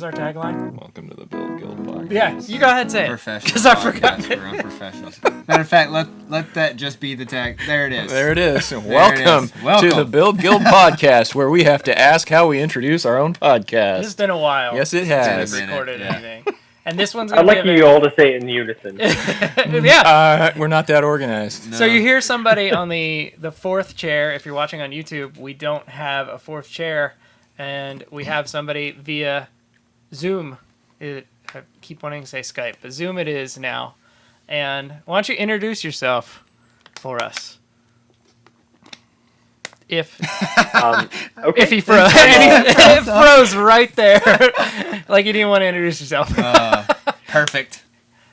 was our tagline? Welcome to the Build Guild podcast. Yeah, you go ahead and say it. Professional. Because I forgot. We're unprofessional. Matter of fact, let that just be the tag. There it is. There it is. There Welcome it is. Welcome to the Build Guild podcast, where we have to ask how we introduce our own podcast. It's been a while. Yes, it has. Since we recorded Yeah. anything. And this one's I'd going to like you all to say it in unison. Yeah. We're not that organized. No. So you hear somebody on the fourth chair. If you're watching on YouTube, we don't have a fourth chair, and we have somebody via Zoom. I keep wanting to say Skype, but Zoom it is now. And why don't you introduce yourself for us? If Okay. he froze, it froze right there, like you didn't want to introduce yourself. Perfect.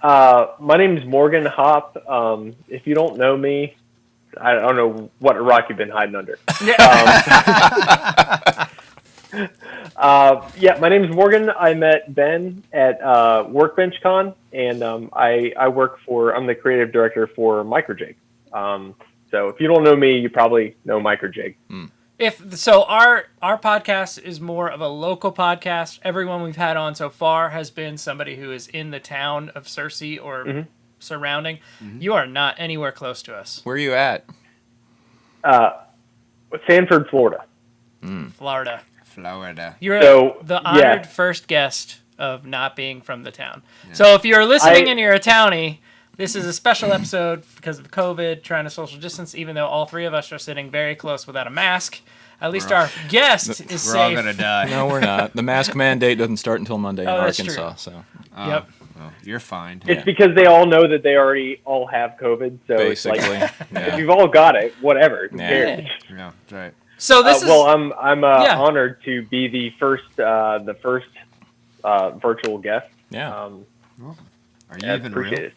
My name's Morgan Hopp. If you don't know me, I don't know what rock you've been hiding under. My name's Morgan. I met Ben at Workbench Con, and I'm the creative director for Microjig. So if you don't know me, you probably know Microjig. Our podcast is more of a local podcast. Everyone we've had on so far has been somebody who is in the town of Searcy or surrounding. Mm-hmm. You are not anywhere close to us. Where are you at? Sanford, Florida. Florida. You're the honored first guest of not being from the town. Yeah. So if you're listening and you're a townie, this is a special episode because of COVID, trying to social distance, even though all three of us are sitting very close without a mask. At least our guest is safe. We're all going to die. No, we're not. The mask mandate doesn't start until Monday in that's Arkansas. true. So. Yep. Well, you're fine. It's because they all know that they already all have COVID. So basically, it's like, if you've all got it, whatever. Who Yeah. cares? Yeah, that's right. So this is... Well, I'm honored to be the first virtual guest. Yeah. Are you even real?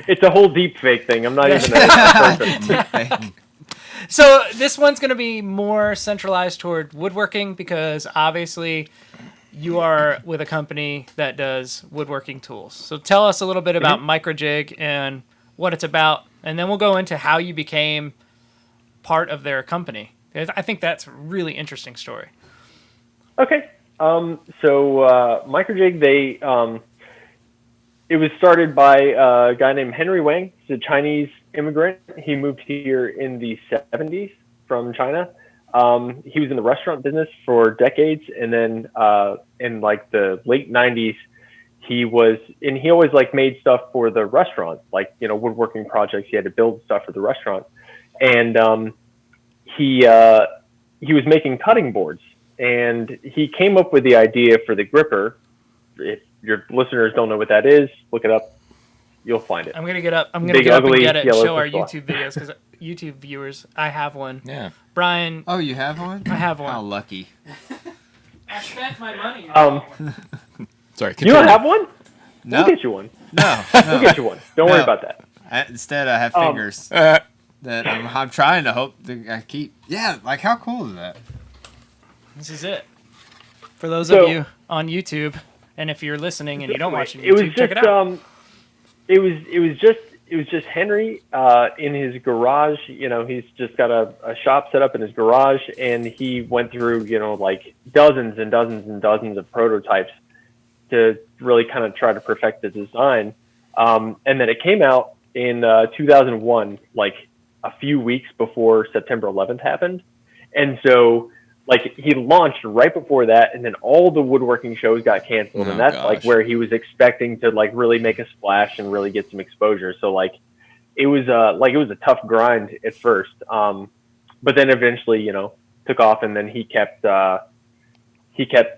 It's a whole deep fake thing. I'm not even a person. So this one's going to be more centralized toward woodworking because obviously you are with a company that does woodworking tools. So tell us a little bit about Microjig and what it's about, and then we'll go into how you became part of their company. I think that's a really interesting story. Okay. So Microjig, it was started by a guy named Henry Wang. He's a Chinese immigrant. He moved here in the 70s from China. He was in the restaurant business for decades, and then in like the late 90s, he always like made stuff for the restaurant, like woodworking projects. He had to build stuff for the restaurant, and he was making cutting boards, and he came up with the idea for the gripper. If your listeners don't know what that is, look it up. You'll find it. I'm gonna get up and get it and show our YouTube videos because YouTube viewers, I have one. Yeah. Brian. Oh, you have one? I have one. How lucky. I spent my money. Sorry. You don't have one? No. We'll get you one. No. We'll get you one. Don't worry about that. Instead, I have fingers that I'm trying to hope that I keep. Yeah, like how cool is that? This is it. For those of you on YouTube, and if you're listening and you don't watch YouTube, check it out. It was just Henry in his garage. He's just got a shop set up in his garage, and he went through like dozens and dozens and dozens of prototypes to really kind of try to perfect the design. And then it came out in 2001, like a few weeks before September 11th happened, and so. Like he launched right before that, and then all the woodworking shows got canceled, and that's like where he was expecting to like really make a splash and really get some exposure. So like it was a tough grind at first, but then eventually took off, and then he kept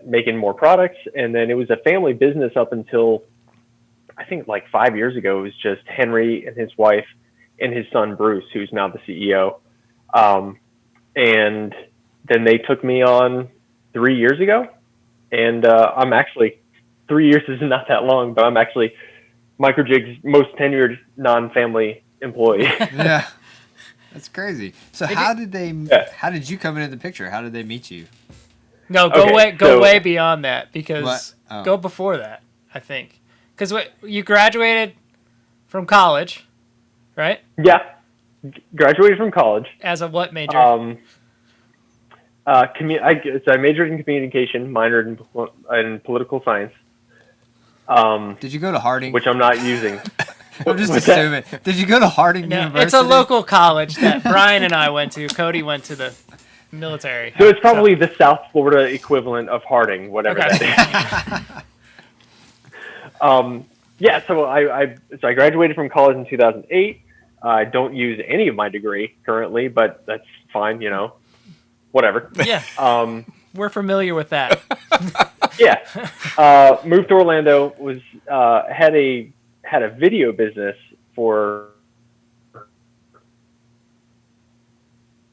making more products, and then it was a family business up until I think like 5 years ago. It was just Henry and his wife and his son Bruce, who's now the CEO, and then they took me on 3 years ago, and I'm actually 3 years is not that long, but I'm actually Microjig's most tenured non-family employee. Yeah, that's crazy. So how did you come into the picture? How did they meet you? No, go way beyond that because go before that. I think because you graduated from college, right? Yeah, graduated from college. As a what major? So I majored in communication, minored in political science. Did you go to Harding? Which I'm not using. I'm just assuming. Did you go to Harding No, University? it's a local college that Brian and I went to. Cody went to the military. So it's probably the South Florida equivalent of Harding, whatever that is. Yeah, so I graduated from college in 2008. I don't use any of my degree currently, but that's fine, whatever. Yeah. We're familiar with that. Yeah. Moved to Orlando, was had a video business for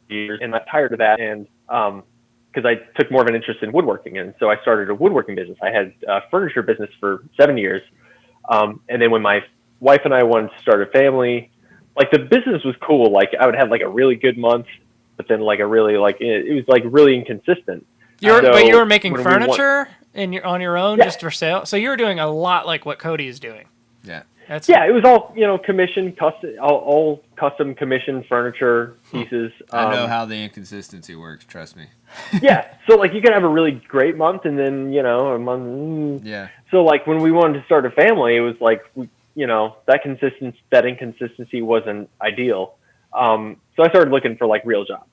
years, and I got tired of that, and because I took more of an interest in woodworking, and so I started a woodworking business. I had a furniture business for 7 years, and then when my wife and I wanted to start a family, like the business was cool. Like I would have like a really good month, but then like a really it was like really inconsistent. But you were making furniture on your own, just for sale. So you were doing a lot like what Cody is doing. Yeah. It was all commission, all custom commissioned furniture pieces. I know how the inconsistency works. Trust me. Yeah, so like you could have a really great month, and then a month. Yeah. So like when we wanted to start a family, it was like that inconsistency wasn't ideal. So I started looking for like real jobs.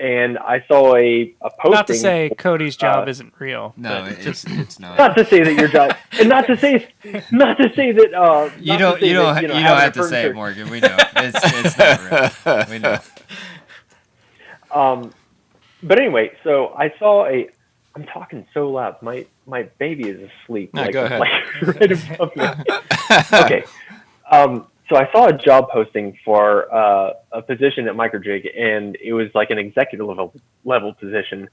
And I saw a posting. Not to say Cody's job isn't real. No, it's not. Not to say that your job, and not to say that you don't have to say it, Morgan. We know it's not real. We know. But anyway, so I saw I'm talking so loud. My baby is asleep. No, go ahead. Right above me. Okay. So I saw a job posting for a position at Microjig, and it was like an executive level position.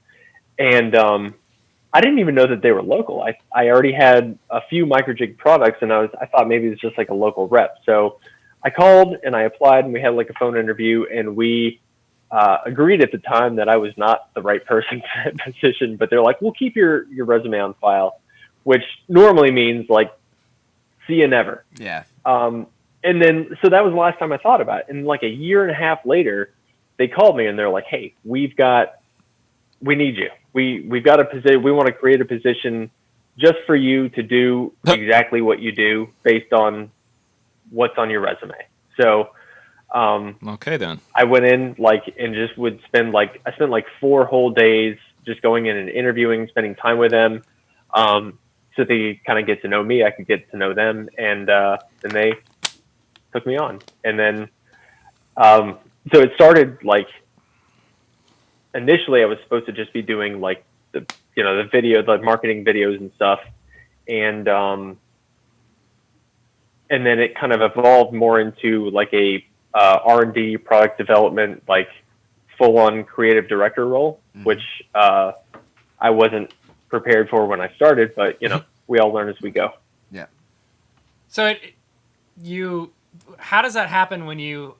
And I didn't even know that they were local. I already had a few Microjig products, and I thought maybe it was just like a local rep. So I called and I applied, and we had like a phone interview, and we agreed at the time that I was not the right person for that position. But they're like, "We'll keep your resume on file," which normally means like, "See you never." Yeah. And then, so that was the last time I thought about it. And like a year and a half later, they called me and they're like, "Hey, we need you. We've got a position. We want to create a position just for you to do exactly what you do based on what's on your resume." So, okay then. I went in and just would I spent like 4 whole days just going in and interviewing, spending time with them. So they kind of get to know me, I could get to know them, and then they took me on. And then, so it started like, initially I was supposed to just be doing like the video, the marketing videos and stuff. And then it kind of evolved more into like a R&D, product development, like full on creative director role, which I wasn't prepared for when I started, but we all learn as we go. Yeah. So how does that happen when you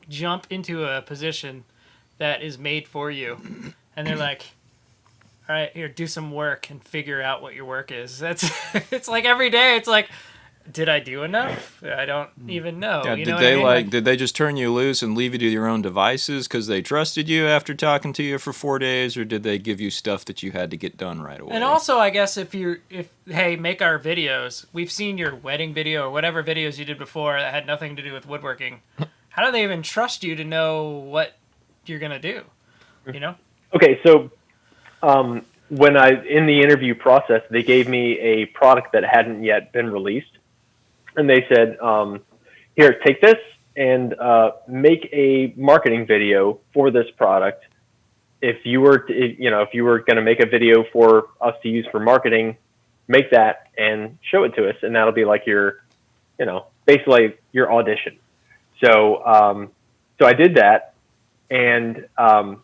jump into a position that is made for you and they're like, "All right, here, do some work and figure out what your work is." It's like every day it's like, did I do enough? I don't even know. Yeah, did they just turn you loose and leave you to your own devices because they trusted you after talking to you for 4 days, or did they give you stuff that you had to get done right away? And also, I guess hey, make our videos. We've seen your wedding video or whatever videos you did before that had nothing to do with woodworking. How do they even trust you to know what you're gonna do? Okay, so when in the interview process, they gave me a product that hadn't yet been released. And they said, "Here, take this and make a marketing video for this product. If you were going to make a video for us to use for marketing, make that and show it to us, and that'll be like your, basically your audition." So I did that, and I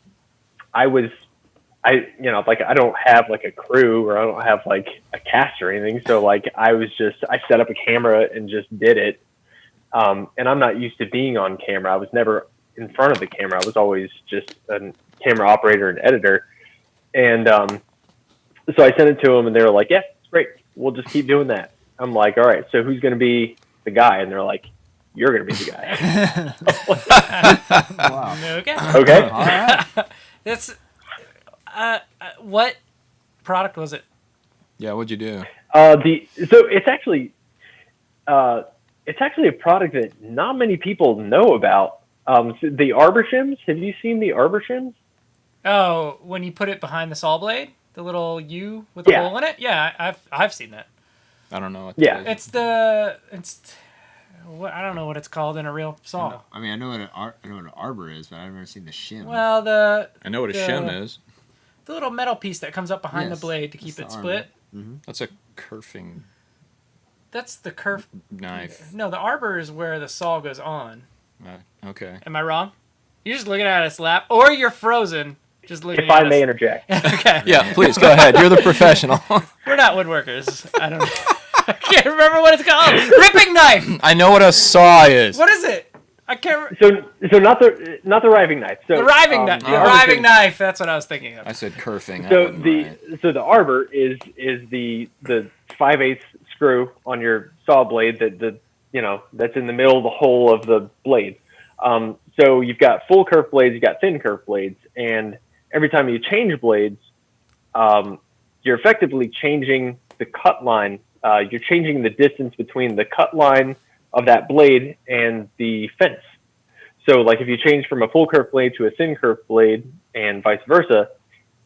don't have like a crew, or I don't have like a cast or anything. So like I set up a camera and just did it. And I'm not used to being on camera. I was never in front of the camera. I was always just a camera operator and editor. And so I sent it to them, and they were like, "Yeah, it's great. We'll just keep doing that." I'm like, "All right, so who's going to be the guy?" And they're like, "You're going to be the guy." Wow. Okay. Okay. All right. What product was it? Yeah, what'd you do? So it's actually a product that not many people know about. So the arbor shims. Have you seen the arbor shims? Oh, when you put it behind the saw blade, the little U with the Yeah. hole in it. Yeah, I've seen that. I don't know what Yeah. that is. I don't know what it's called in a real saw. I mean, I know what an arbor is, but I've never seen the shim. Well, I know what a shim is. the little metal piece that comes up behind Yes, the blade to it's keep the it split. That's a kerfing That's the kerf. knife. No, the arbor is where the saw goes on. Okay. Am I wrong? You're just looking at us lap, or you're frozen. Just looking If at I us. may interject. Okay. Yeah, please go ahead. You're the professional. We're not woodworkers. I don't. I can't remember what it's called. Ripping knife. I know what a saw is. What is it? I can't. Remember. So not the riving knife. So The riving knife. The arbor riving shim- knife. That's what I was thinking of. I said kerfing. So the arbor is the 5/8 screw on your saw blade that's in the middle of the hole of the blade. So you've got full kerf blades, you've got thin kerf blades, and every time you change blades, you're effectively changing the cut line. You're changing the distance between the cut line of that blade and the fence. So like if you change from a full kerf blade to a thin kerf blade and vice versa,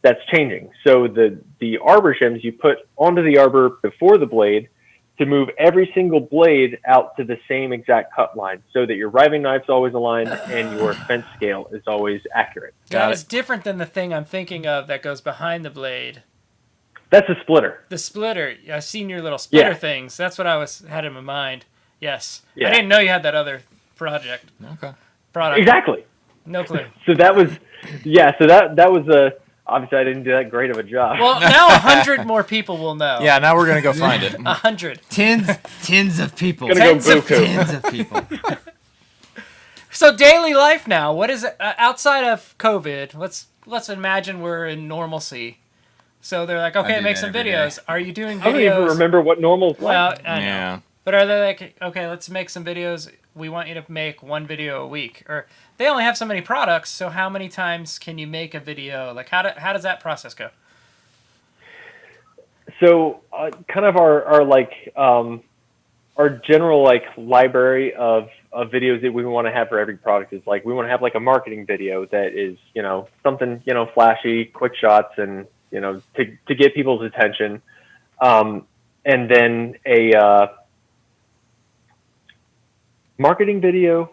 that's changing. So the arbor shims you put onto the arbor before the blade to move every single blade out to the same exact cut line so that your riving knife's always aligned and your fence scale is always accurate. That is different than the thing I'm thinking of that goes behind the blade. That's a splitter. The splitter. I've seen your little splitter Yeah. things. That's what I had in my mind. Yes. Yeah. I didn't know you had that other product. Okay. Product. Exactly. No clue. So that was, so that was obviously I didn't do that great of a job. Well, now 100 more people will know. Yeah, now we're gonna go find it. 100. Tens of people. Gonna go Tens of buku. Tens of people. So daily life now. What is it outside of COVID? Let's imagine we're in normalcy. So they're like, okay, do make that some every day. videos. Are you doing videos? I don't even remember what normal's Well, like. I know. Yeah. But are they like, okay, let's make some videos. We want you to make one video a week, or they only have so many products. So how many times can you make a video? Like, how does that process go? So kind of our general like library of videos that we want to have for every product is like we want to have like a marketing video that is something flashy, quick shots, and to get people's attention, and then a marketing video,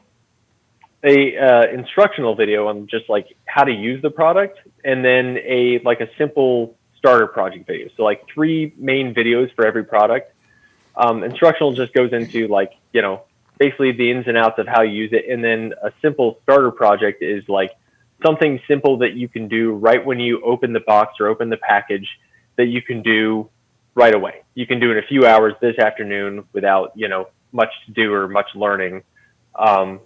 a instructional video on just like how to use the product, and then a simple starter project video. So like 3 main videos for every product. Instructional just goes into basically the ins and outs of how you use it, and then a simple starter project is like something simple that you can do right when you open the box or open the package that you can do right away. You can do in a few hours this afternoon without much to do or much learning, and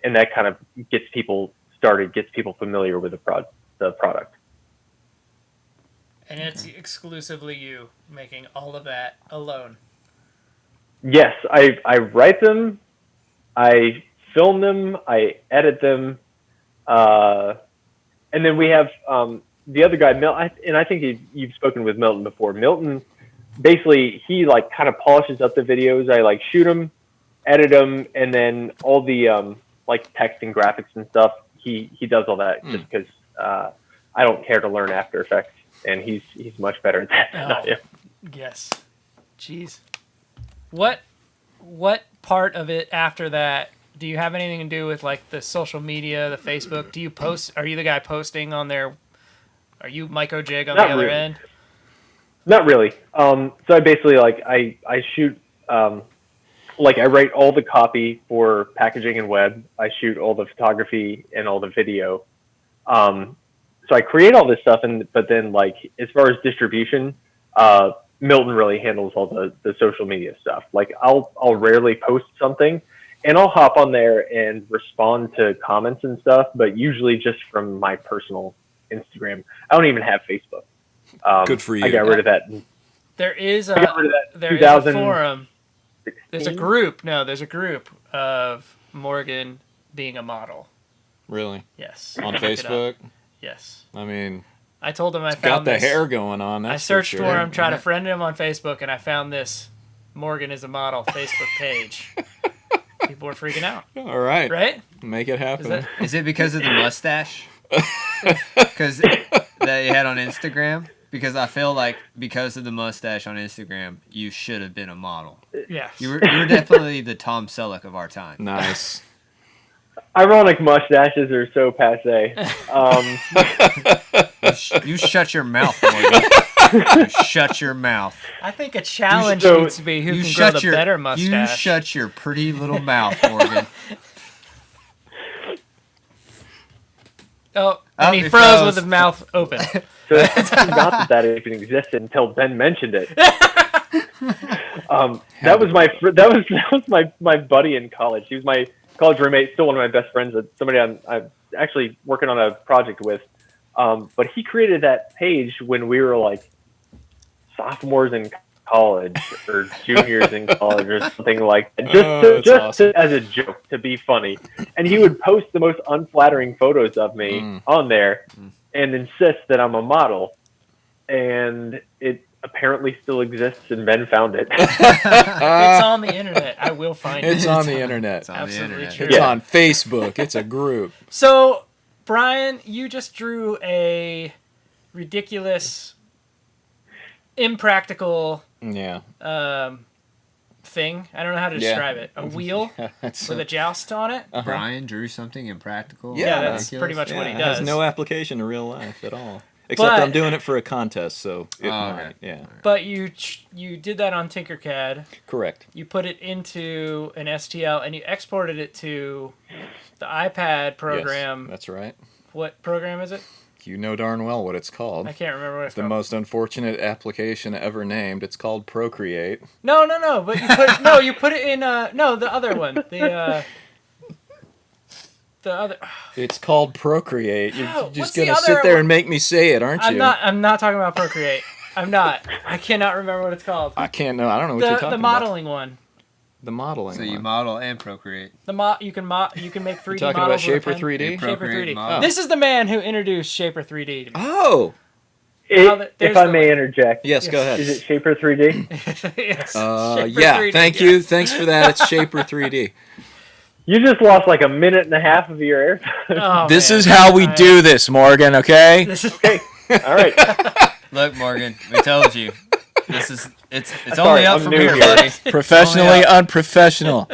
that kind of gets people started, gets people familiar with the product. And it's exclusively you making all of that alone. Yes, I write them, I film them, I edit them, and then we have the other guy, Milton, and I think you've spoken with Milton before. Milton, basically, he kind of polishes up the videos. I shoot them, edit them, and then all the text and graphics and stuff. He does all that just because I don't care to learn After Effects, and he's much better at that than I am. Yes. Jeez. What part of it after that, do you have anything to do with the social media, the Facebook? Do you post? Are you the guy posting on there? Are you Microjig on the other end? Not really. So I basically I shoot I write all the copy for packaging and web. I shoot all the photography and all the video. So I create all this stuff, but then as far as distribution, Milton really handles all the social media stuff. I'll rarely post something, and I'll hop on there and respond to comments and stuff, but usually just from my personal Instagram. I don't even have Facebook. Good for you. I got rid of that. There is I got rid of that there is a 2000 forum. There's a group. No, there's a group of Morgan being a model. Really? Yes. On Look it up. Facebook? Yes. I mean, I told him I Got found the this. hair going on. That's I searched for for him, tried to friend him on Facebook, and I found this Morgan is a Model Facebook page. People were freaking out. All right. Right? Make it happen. Is it because of the mustache? Because that you had on Instagram? Because I feel like because of the mustache on Instagram, you should have been a model. Yes. You were definitely the Tom Selleck of our time. Nice. Ironic mustaches are so passe. You shut your mouth, Morgan. You shut your mouth. I think a challenge So- needs to be who You can grow shut the your better mustache. You shut your pretty little mouth, Morgan. Oh, Oh, and he he froze froze. with his mouth open. So it's not that even existed until Ben mentioned it. That was my buddy in college. He was my college roommate, still one of my best friends. Somebody I'm actually working on a project with. But he created that page when we were like sophomores in college or juniors in college or something like that, awesome. as a joke, to be funny. And he would post the most unflattering photos of me on there and insist that I'm a model. And it apparently still exists, and Ben found it. It's on the internet. I will find it. It's on the internet. It's on the Absolutely internet. true. It's Yeah. on Facebook. It's a group. So, Brian, you just drew a ridiculous, impractical Yeah. thing. I don't know how to Yeah. describe it. A wheel That's with a joust on it. Brian drew something impractical. Yeah, that's ridiculous. pretty much what he it does. has no application to real life at all. Except But- I'm doing it for a contest, so it Oh, might. okay. Yeah. But you did that on Tinkercad. Correct. You put it into an STL and you exported it to the iPad program. Yes, that's right. What program is it? You know darn well what it's called. I can't remember what it's The called. most unfortunate application ever named. It's called Procreate. No. But you put it in the other one. The other. It's called Procreate. You're No, what's just the gonna other sit there one? and make me say it, aren't you? I'm not talking about Procreate. I'm not. I cannot remember what it's called. I can't know. I don't know what you're talking The about. modeling one. The modeling. So you one. model and procreate. You can make 3D You're talking about models with a Shaper pen. 3D? Yeah, Shaper Procreate 3D. model. This is the man who introduced Shaper 3D to me. Oh, There's If I the- may interject, yes. Go ahead. is it Shaper 3D? Yes. Yeah. Shaper 3D, Thank yes. you. Thanks for that. It's Shaper 3D. You just lost like a minute and a half of your air. Oh, This man. is how we do this, Morgan. Okay. This is Okay, all right. Look, Morgan, we told you. It's Sorry, only up I'm from new here, here. buddy. Professionally unprofessional.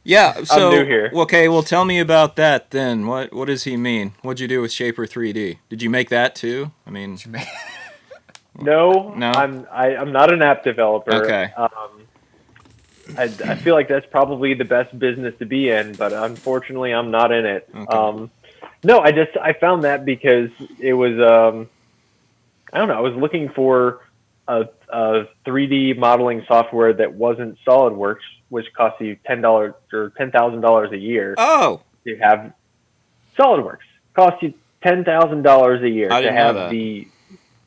Yeah. So new here. Okay. Well, tell me about that then. What does he mean? What'd you do with Shaper 3D? Did you make that too? I mean. No, No? I'm not an app developer. Okay. I feel like that's probably the best business to be in, but unfortunately, I'm not in it. Okay. No, I found that because it was I don't know. I was looking for a 3D modeling software that wasn't SolidWorks, which costs you $10 or $10,000 a year Oh. to have. SolidWorks costs you $10,000 a year I to didn't know have that.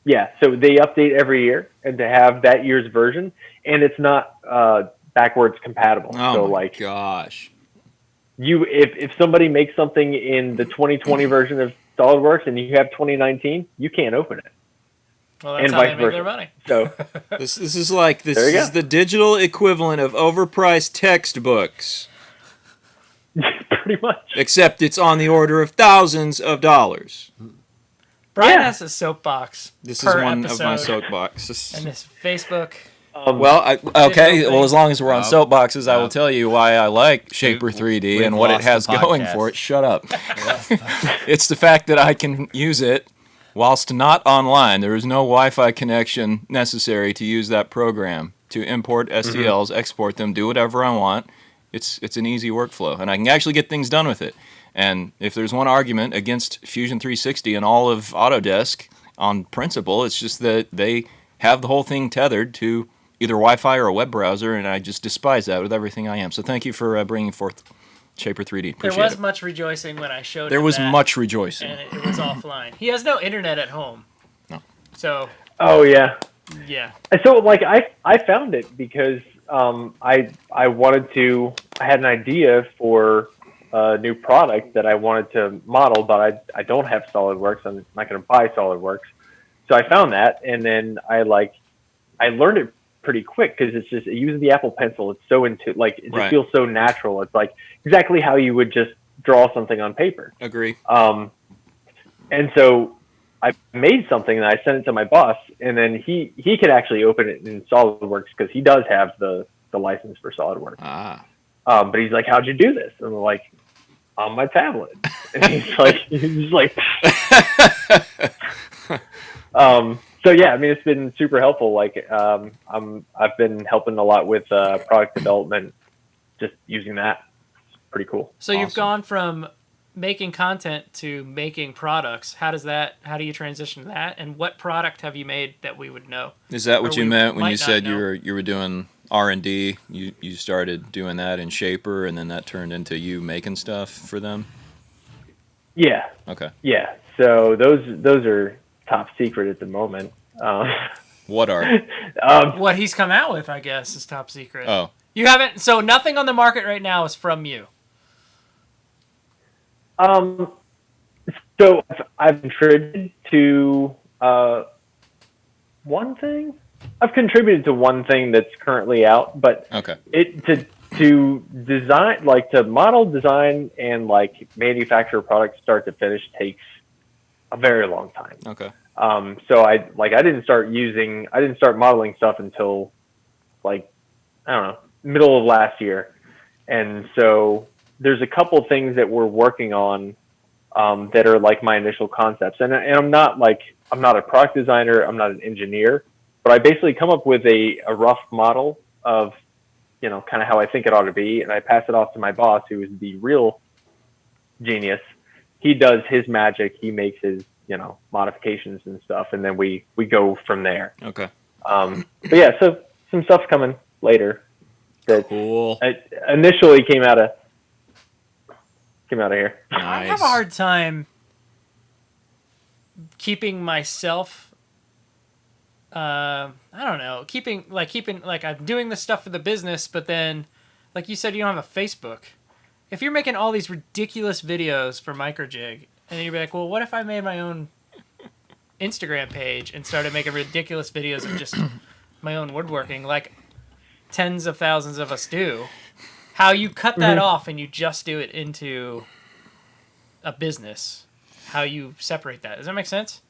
Yeah, so they update every year, and to have that year's version, and it's not backwards compatible. Oh so my like gosh. if somebody makes something in the 2020 version of SolidWorks and you have 2019, you can't open it. well, that's and how they vice make versa. their money. So This is like this There you is go. the digital equivalent of overpriced textbooks, pretty much. except it's on the order of thousands of dollars. Brian Yeah. has a soapbox This per is one episode, of my soapboxes. and this Facebook. Well, okay. Digital Well, as long as we're on Well, soapboxes, I will tell you why I like Shaper 3D we've and what it lost the has going podcast. for it. Shut up. It's the fact that I can use it whilst not online. There is no Wi-Fi connection necessary to use that program to import STLs, export them, do whatever I want. It's an easy workflow, and I can actually get things done with it. And if there's one argument against Fusion 360 and all of Autodesk on principle, it's just that they have the whole thing tethered to either Wi-Fi or a web browser, and I just despise that with everything I am. So thank you for bringing forth Shaper 3D. There Appreciate was it. much rejoicing when I showed There him was that, much rejoicing. and it was offline. He has no internet at home. No. So, Oh yeah. yeah. And so like I found it because I had an idea for a new product that I wanted to model, but I don't have SolidWorks. I'm not going to buy SolidWorks. so I found that, and then I learned it pretty quick because it's just using the Apple Pencil. It's so it just Right. feels so natural. It's like exactly how you would just draw something on paper. Agree. And so I made something and I sent it to my boss, and then he could actually open it in SolidWorks because he does have the license for SolidWorks. But he's like, "How'd you do this?" And I'm like, "On my tablet." And he's like, so yeah, I mean, it's been super helpful. Like, I've been helping a lot with product development, just using that. It's pretty cool. So you've gone from making content to making products. How do you transition to that? And what product have you made that we would know? Is that what you meant when might you said not know? you were doing R&D? You started doing that in Shaper, and then that turned into you making stuff for them? Yeah. Okay. Yeah. So those are top secret at the moment. What are? What he's come out with, I guess, is top secret. Oh. You haven't. So nothing on the market right now is from you. So I've contributed to one thing. I've contributed to one thing that's currently out, but Okay. To design, like to model, design, and like manufacture products start to finish takes a very long time. Okay. So I didn't start modeling stuff until like, I don't know, middle of last year. And so there's a couple things that we're working on that are like my initial concepts. And I'm not a product designer, I'm not an engineer, but I basically come up with a rough model of, kind of how I think it ought to be. And I pass it off to my boss, who is the real genius. He does his magic. He makes his, modifications and stuff. And then we go from there. Okay. But yeah, so some stuff's coming later that Cool. initially came out of here. Nice. I have a hard time keeping myself. I don't know. Keeping I'm doing this stuff for the business, but then, like you said, you don't have a Facebook. If you're making all these ridiculous videos for Microjig, and then you're like, well, what if I made my own Instagram page and started making ridiculous videos of just my own woodworking, like tens of thousands of us do? How you cut that off and you just do it into a business? How you separate that? Does that make sense?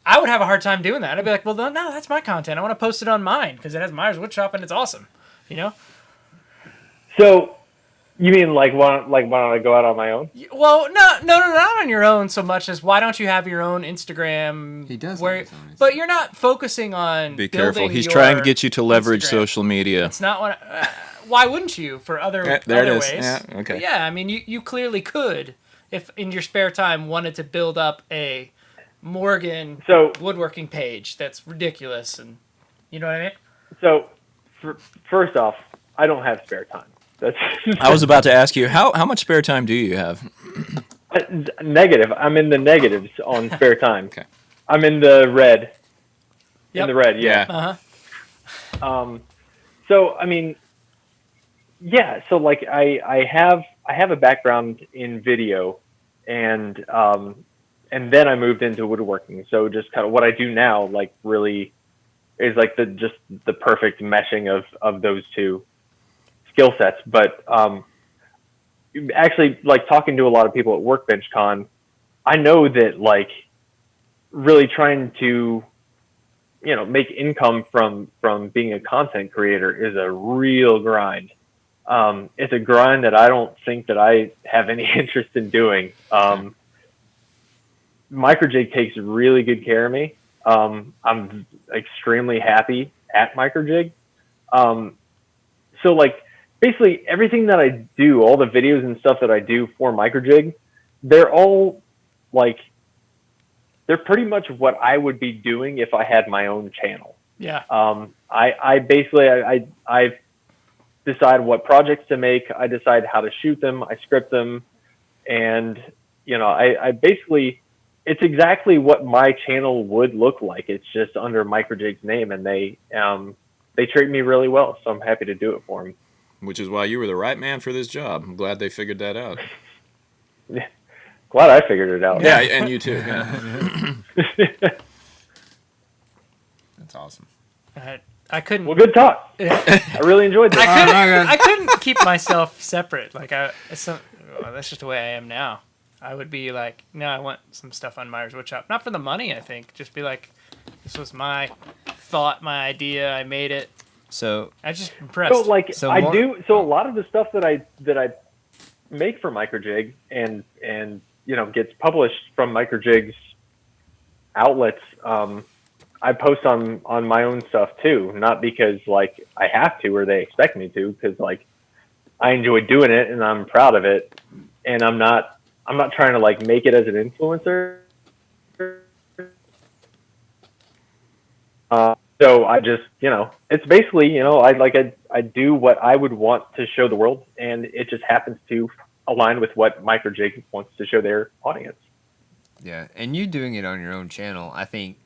I would have a hard time doing that. I'd be like, well, no, that's my content. I want to post it on mine because it has Myers Woodshop and it's awesome. So you mean why don't I go out on my own? Well, no, not on your own so much as why don't you have your own Instagram? He does Where, have his own Instagram. but you're not focusing on. Be careful. building He's your trying to get you to leverage Instagram. social media. It's not what. Why wouldn't you for other There it other is. ways? Yeah, okay. But yeah, I mean, you clearly could if in your spare time wanted to build up a Morgan woodworking page that's ridiculous, and you know what I mean. So first off, I don't have spare time. That's I was about to ask you, how much spare time do you have? negative. I'm in the negatives on spare time. Okay. I'm in the red. Yep. In the red, yeah. Uh-huh. So I mean, yeah. So like I have a background in video, and then I moved into woodworking. So just kind of what I do now, like really, is like the perfect meshing of those two skill sets. But actually, like talking to a lot of people at Workbench Con, I know that like really trying to make income from being a content creator is a real grind. It's a grind that I don't think that I have any interest in doing. Microjig takes really good care of me. I'm extremely happy at Microjig. So like basically everything that I do, all the videos and stuff that I do for Microjig, they're all like, they're pretty much what I would be doing if I had my own channel. Yeah. I basically I decide what projects to make. I decide how to shoot them. I script them, and I basically, it's exactly what my channel would look like. It's just under Microjig's name, and they treat me really well. So I'm happy to do it for them. Which is why you were the right man for this job. I'm glad they figured that out. Glad I figured it out. Yeah, and you too. Yeah. That's awesome. I couldn't. Well, good talk. I really enjoyed this. I couldn't keep myself separate. Like that's just the way I am now. I would be like, no, I want some stuff on Myers Woodshop. Not for the money, I think. Just be like, this was my thought, my idea. I made it. So I just impressed. So a lot of the stuff that I make for Microjig and gets published from Microjig's outlets, I post on my own stuff too, not because like I have to or they expect me to, because like I enjoy doing it and I'm proud of it, and I'm not trying to like make it as an influencer. So I just, it's basically, I do what I would want to show the world, and it just happens to align with what Microjig wants to show their audience. Yeah, and you doing it on your own channel, I think,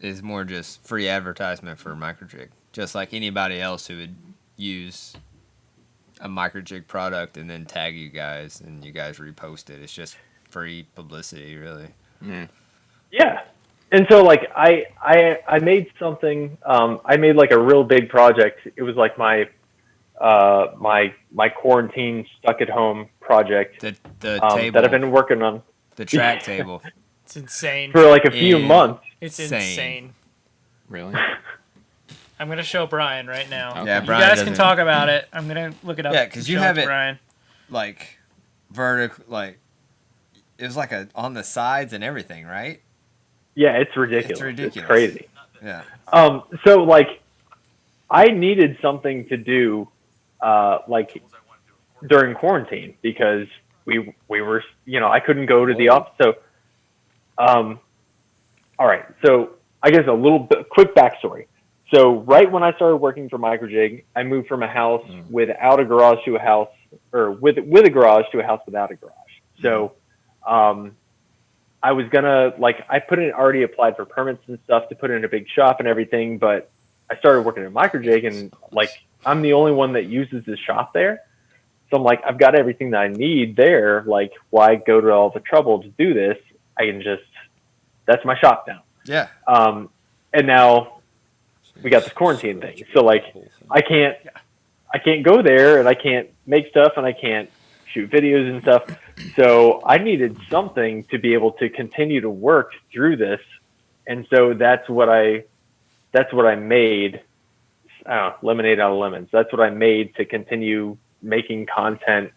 is more just free advertisement for Microjig. Just like anybody else who would use a Microjig product and then tag you guys and you guys repost it. It's just free publicity, really. Yeah. And so like I made something, I made like a real big project. It was like my quarantine stuck at home project The table that I've been working on. The track table. It's insane. For like a few months. It's insane. Really? I'm going to show Brian right now. Okay. Yeah, You Brian guys can talk about it. I'm going to look it up. Yeah, because you Show have to it Brian. like vertical, like it was like on the sides and everything, right? Yeah, it's ridiculous. It's ridiculous. It's crazy. Yeah. So like I needed something to do like during quarantine because we were, I couldn't go to the office. So all right. So I guess a little bit quick backstory. So right when I started working for Microjig, I moved from a house without a garage to a house, or with a garage to a house without a garage. So I was gonna I already applied for permits and stuff to put in a big shop and everything, but I started working at Microjig and I'm the only one that uses this shop there. So I'm like, I've got everything that I need there. Like, why go to all the trouble to do this? I can just, that's my shop now. Yeah. And now we got this quarantine thing. So I can't go there and I can't make stuff and I can't shoot videos and stuff. So I needed something to be able to continue to work through this. And so that's what I made. Lemonade out of lemons. That's what I made to continue making content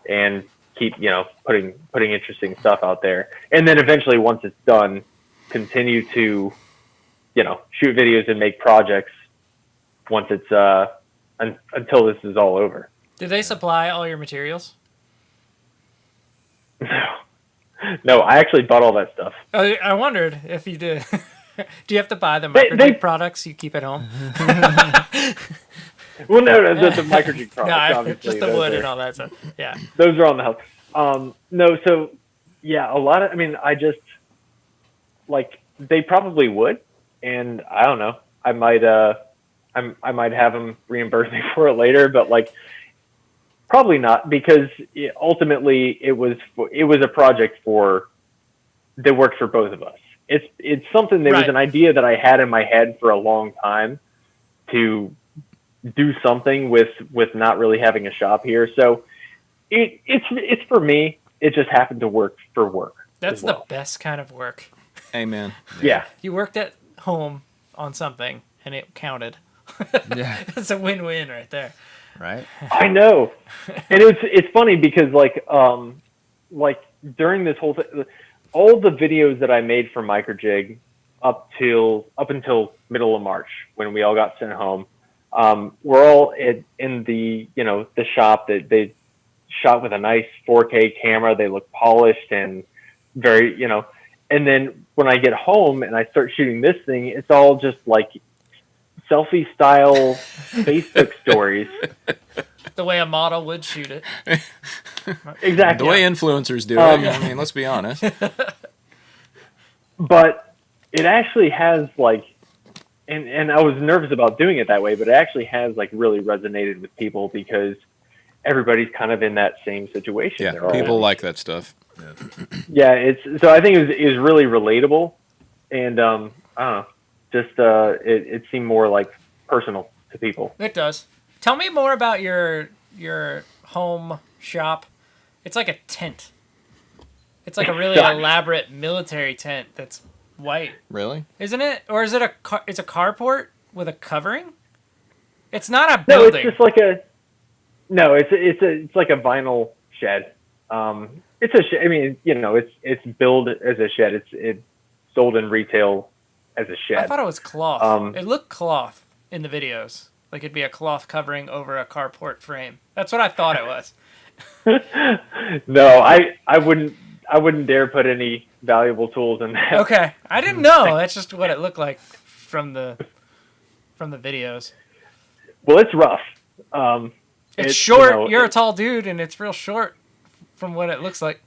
and keep, putting interesting stuff out there. And then eventually once it's done, continue to, shoot videos and make projects once it's, until this is all over. Did they supply all your materials? No, I actually bought all that stuff. Oh, I wondered if you did. Do you have to buy the They Microjig products you keep at home? Well, no, the Microjig products, No, obviously. just the wood and all that stuff. Yeah. Those are on the house. No, so yeah, I just they probably would, and I don't know. I might have them reimburse me for it later, but probably not, because ultimately it was a project that worked for both of us. It's something that was an idea that I had in my head for a long time to do something with not really having a shop here. So it's for me. It just happened to work for work. That's the best kind of work. Amen. Yeah. You worked at home on something and it counted. Yeah. It's a win-win right there. Right. I know. And it's funny because during this whole thing, all the videos that I made for Microjig up until middle of March when we all got sent home, were all in the the shop that they shot with a nice 4K camera. They look polished and very And then when I get home and I start shooting this thing, it's all just selfie style Facebook stories. The way a model would shoot it. Exactly. The way influencers do it. I mean, let's be honest. But it actually has and I was nervous about doing it that way, but it actually has really resonated with people because everybody's kind of in that same situation. Yeah, people like that stuff. Yeah, so I think it was really relatable, and I don't know, Just it seemed more like personal to people. It does. Tell me more about your home shop. It's like a tent. It's like a really elaborate military tent that's white. Really? Isn't it? Or is it it's a carport with a covering? It's not a No, building. it's just like it's like a vinyl shed. It's a shed. I mean, it's billed as a shed. It's sold in retail as a shed. I thought it was cloth. It looked cloth in the videos. Like it'd be a cloth covering over a carport frame. That's what I thought it was. No, I wouldn't dare put any valuable tools in that. Okay, I didn't know. That's just what it looked like from the videos. Well, it's rough. It's short. You're a tall dude, and it's real short from what it looks like.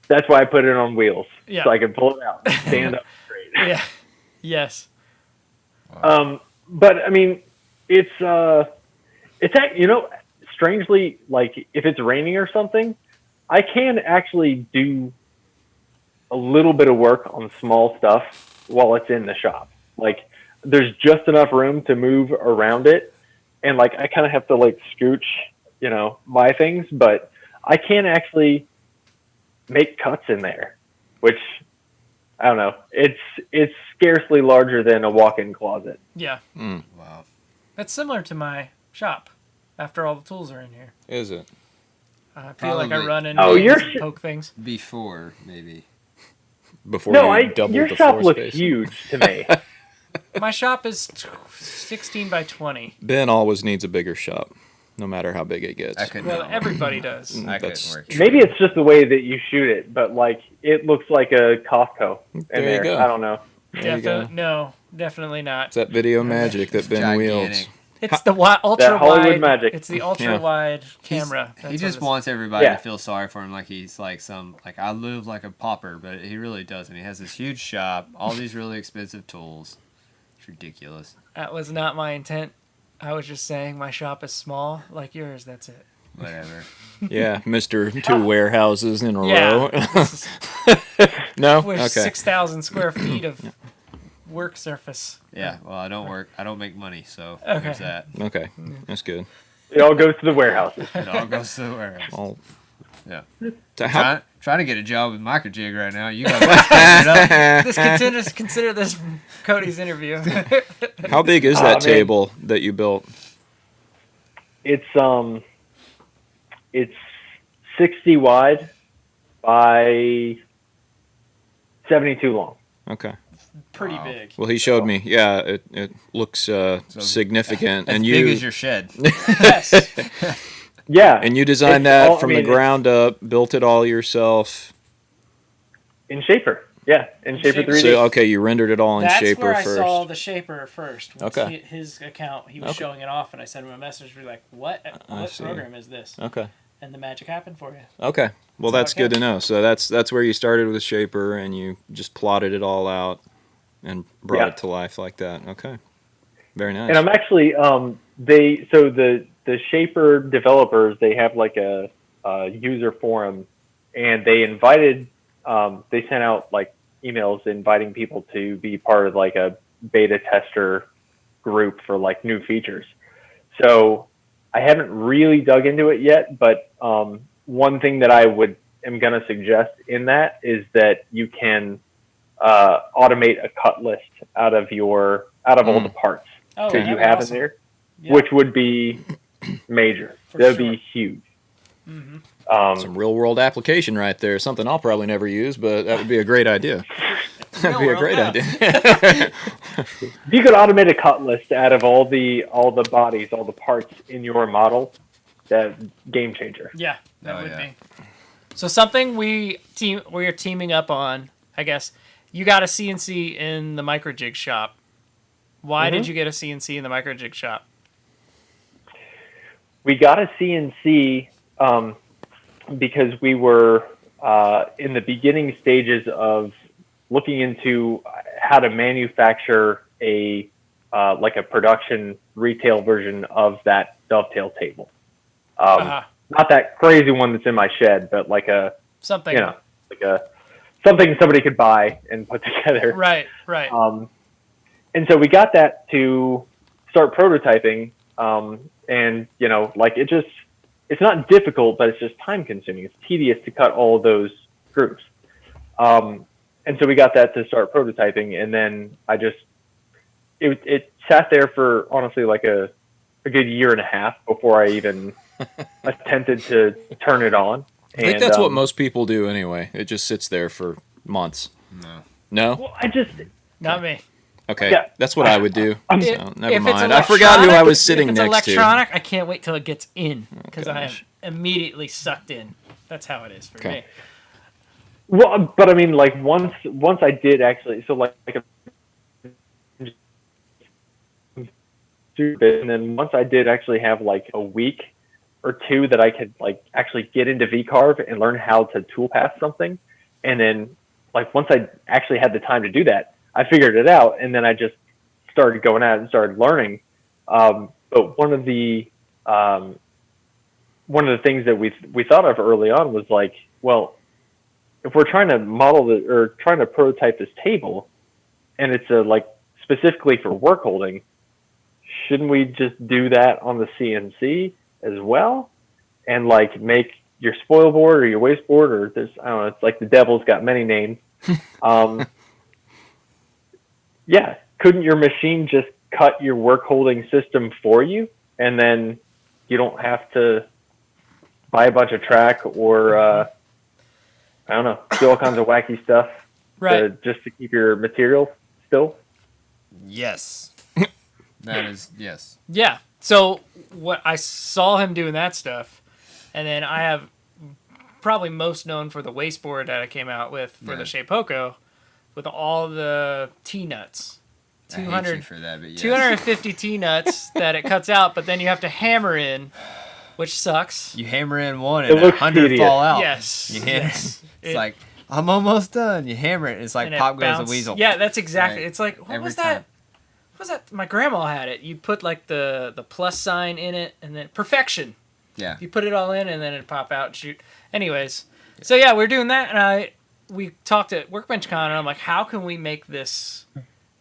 That's why I put it on wheels, Yeah. so I can pull it out, stand up straight. Yeah. Yes. But I mean, it's strangely, like if it's raining or something, I can actually do a little bit of work on small stuff while it's in the shop. Like there's just enough room to move around it, and like I kind of have to like scooch, my things, but I can actually make cuts in there, which I don't know. It's scarcely larger than a walk-in closet. Yeah. Wow. That's similar to my shop. After all the tools are in here, Is it? I feel like I Probably. run in and poke things. Before, maybe. Before No, you doubled your the shop floor looks space? huge to me. My shop is 16 by 20. Ben always needs a bigger shop, no matter how big it gets. I couldn't. Well, know. everybody does. I That's couldn't work. Maybe it's just the way that you shoot it, but like it looks like a Costco in There you there. go. I don't know. There you go. No, definitely not. It's that video magic that Ben Gigantic. wields. It's the ultra Hollywood wide. magic. It's the ultra wide camera. That's He what just it is. wants everybody Yeah. to feel sorry for him, like he's like I live like a pauper, but he really doesn't. He has this huge shop, all these really expensive tools. It's ridiculous. That was not my intent. I was just saying my shop is small, like yours. That's it. Whatever. Yeah, Mr. Two Warehouses in a Yeah. row. This is No? with Okay. 6,000 square feet of work surface. Yeah. Well, I don't work. I don't make money, so Okay. there's that. Okay, that's good. It all goes to the warehouses. It all goes to the warehouse. All, Yeah. so how, Trying to get a job with Microjig right now. You got it up. Consider this Cody's interview. how big is that man. table that you built? It's 60 wide by 72 long. Okay. Pretty Wow. big. Well, he showed me. Yeah, it looks significant. As and big you as your shed. Yes. Yeah. and you designed It's that all- I from mean, the ground up, built it all yourself. In Shaper. Yeah, in Shaper Shaper. 3D. So okay, you rendered it all in That's Shaper where I first. saw the Shaper first. Okay. His account, he was Okay. showing it off, and I sent him a message. We're like, "What see. program is this?" Okay. And the magic happened for you. Okay. Well, That's that's how it good to know. So that's where you started with Shaper, and you just plotted it all out and brought Yeah. it to life like that. Okay. Very nice. And I'm actually the Shaper developers, they have like a user forum, and they invited they sent out like emails inviting people to be part of like a beta tester group for like new features. So I haven't really dug into it yet, but one thing that I am going to suggest in that is that you can automate a cut list out of all the parts Oh, that you that'd be have awesome. in there, Yeah. which would be major. For That'd sure. be huge. Mm-hmm. Some real world application right there. Something I'll probably never use, but that would be a great idea. That'd be a Real great world, idea. If you could automate a cut list out of all the bodies, all the parts in your model, that game changer. Yeah, that Oh, would yeah. be. So something we are teaming up on. I guess you got a CNC in the Microjig shop. Why did you get a CNC in the Microjig shop? We got a CNC because we were in the beginning stages of looking into how to manufacture a like a production retail version of that dovetail table. Not that crazy one that's in my shed, but like a Something. like a something somebody could buy and put together. Right. Right. and so we got that to start prototyping. And like it's not difficult, but it's just time consuming. It's tedious to cut all of those grooves. And so we got that to start prototyping, and then it sat there for honestly like a good year and a half before I even attempted to turn it on. I think that's what most people do anyway. It just sits there for months. No? Well, Not me. Okay, Yeah. that's what I would do. So, never If it's mind. I forgot who I was sitting if next it's electronic, I can't wait till it gets in because I am immediately sucked in. That's how it is for me. Well, but I mean, like once I did actually, so like and then once I did actually have like a week or two that I could like actually get into VCarve and learn how to toolpath something, and then like once I actually had the time to do that, I figured it out, and then I just started going out and started learning. But one of the things that we thought of early on was like, well, if we're trying to model or trying to prototype this table, and it's like specifically for work holding, shouldn't we just do that on the CNC as well, and like make your spoil board or your waste board or this? I don't know. It's like the devil's got many names. Yeah, couldn't your machine just cut your work holding system for you, and then you don't have to buy a bunch of track or I don't know, do all kinds of wacky stuff just to keep your material still? Yes. That is, yes. Yeah. So what I saw him doing that stuff, and then I have probably most known for the wasteboard that I came out with for the Shapeoko, with all the T-nuts. I hate you for that, but yes. 250 T-nuts that it cuts out, but then you have to hammer in, which sucks. You hammer in one and 100 fall out. Yes. It's like, I'm almost done. You hammer it, and it's like pop goes the weasel. Yeah, that's exactly. Right. It's like, what Every was time. that? What was that? My grandma had it. You put like the plus sign in it, and then perfection. Yeah. You put it all in, and then it'd pop out and shoot. Anyways, so yeah, we're doing that, and we talked at Workbench Con, and I'm like, how can we make this,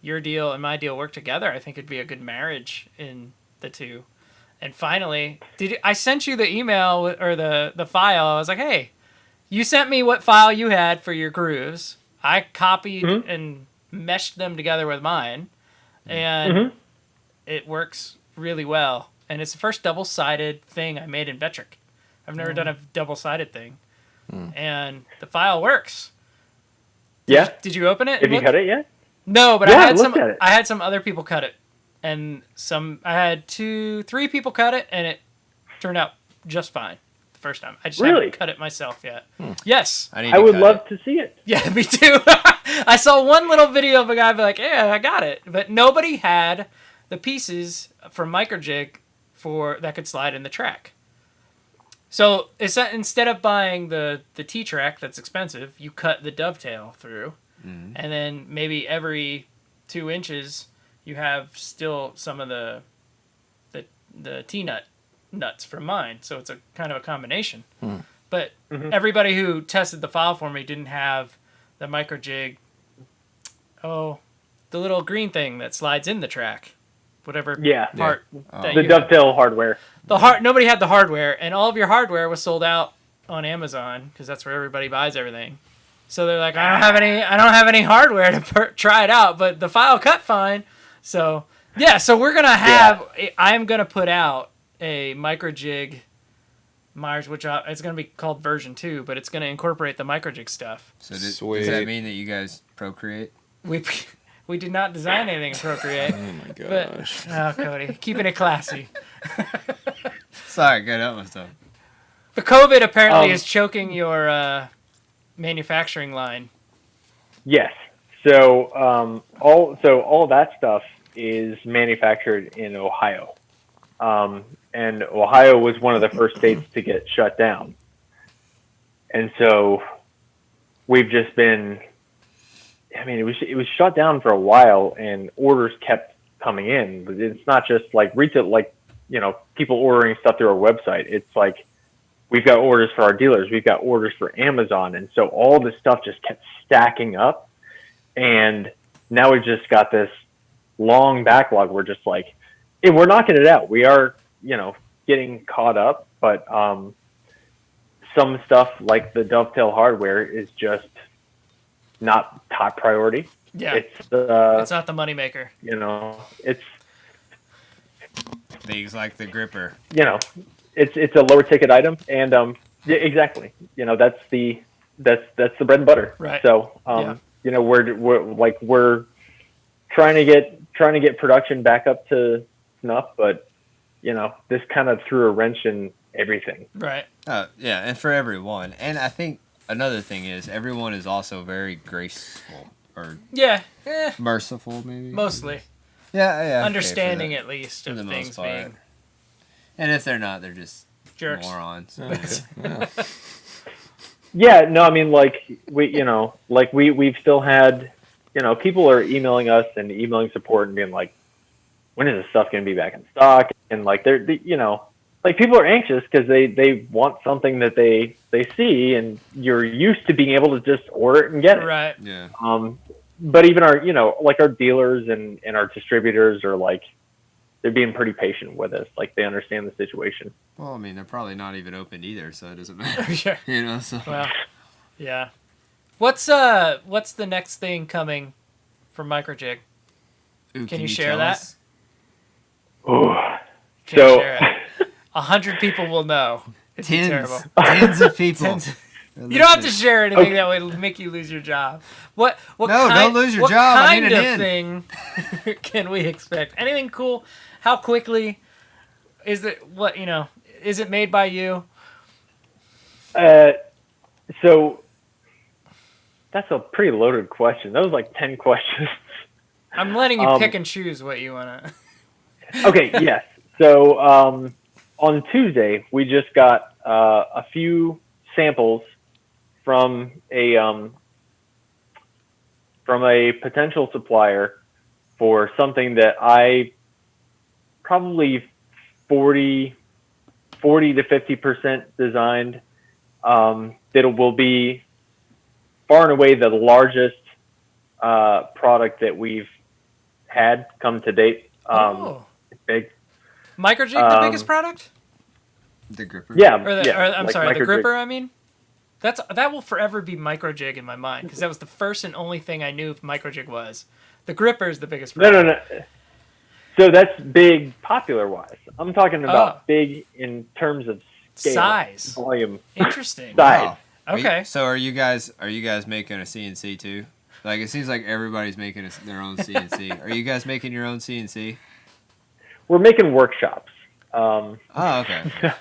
your deal and my deal, work together? I think it'd be a good marriage in the two. And finally, I sent you the email or the file. I was like, hey, you sent me what file you had for your grooves. I copied and meshed them together with mine, and it works really well. And it's the first double-sided thing I made in Vectric. I've never done a double-sided thing. And the file works. Did you open it? Have you cut it yet? No, but Yeah, I had some other people cut it. And I had 2-3 people cut it, and it turned out just fine the first time. I just haven't cut it myself yet. Yes. I would love to see it. Yeah, me too. I saw one little video of a guy be like, yeah, I got it. But nobody had the pieces from Microjig that could slide in the track. So instead of buying the T-track that's expensive, you cut the dovetail through. And then maybe every 2 inches you have still some of the T-nut nuts from mine. So it's a kind of a combination. But everybody who tested the file for me didn't have the Microjig, the little green thing that slides in the track. Whatever part that the dovetail hardware. Nobody had the hardware, and all of your hardware was sold out on Amazon because that's where everybody buys everything. So they're like, I don't have any hardware to try it out, but the file cut fine. So so we're gonna have. I'm gonna put out a Microjig Myers, which it's gonna be called version 2, but it's gonna incorporate the Microjig stuff. So does that mean that you guys procreate? We did not design anything in Procreate. Oh my gosh. But, Cody, keeping it classy. Sorry, gotta help myself. The COVID apparently is choking your manufacturing line. Yes. So all that stuff is manufactured in Ohio, and Ohio was one of the first states to get shut down, and so we've just been. I mean, it was shut down for a while, and orders kept coming in. But it's not just like retail, like people ordering stuff through our website. It's like we've got orders for our dealers, we've got orders for Amazon, and so all this stuff just kept stacking up. And now we've just got this long backlog. We're just like, hey, we're knocking it out. We are, getting caught up, but some stuff like the Dovetail hardware is just not top priority. Yeah. It's not the moneymaker. It's Things like the gripper. It's a lower ticket item, and yeah, exactly. That's the bread and butter. Right. So we're trying to get production back up to snuff, but this kind of threw a wrench in everything. Right. Yeah, and for everyone. And I think another thing is everyone is also very graceful or merciful, maybe. Mostly. Yeah. Understanding at least of the things most part. being And if they're not, they're just jerks. morons. Yeah, no, I mean, we've still had, people are emailing us and emailing support and being like, when is this stuff going to be back in stock? And people are anxious because they want something that they see, and you're used to being able to just order it and get it. Right. Yeah. But even our, our dealers and our distributors are they're being pretty patient with us. They understand the situation. Well, I mean, they're probably not even open either, so it doesn't matter. Sure. So. Well, yeah. What's the next thing coming from Microjig? Ooh, Can you share that? us? Oh, Can't share it. 100 people will know. It's terrible. Tens of people. You don't have to share anything that would make you lose your job. What No, kind, don't lose your what job. I kind need an of thing can we expect? Anything cool? How quickly is it? Is it made by you? So that's a pretty loaded question. That was 10 questions. I'm letting you pick and choose what you want to. Okay, yes. So on Tuesday, we just got a few samples from a potential supplier for something that I probably 40 to 50% designed. That will be far and away the largest product that we've had come to date. It's big. Microjig, the biggest product? The gripper? Yeah. I'm sorry, the Microjig. gripper, I mean? That will forever be Microjig in my mind, because that was the first and only thing I knew Microjig was. The gripper is the biggest product. No. So that's big popular-wise. I'm talking about big in terms of scale, size, volume, interesting. size. Wow. Okay. So are you guys making a CNC too? It seems like everybody's making their own CNC. Are you guys making your own CNC? We're making workshops. Oh, okay.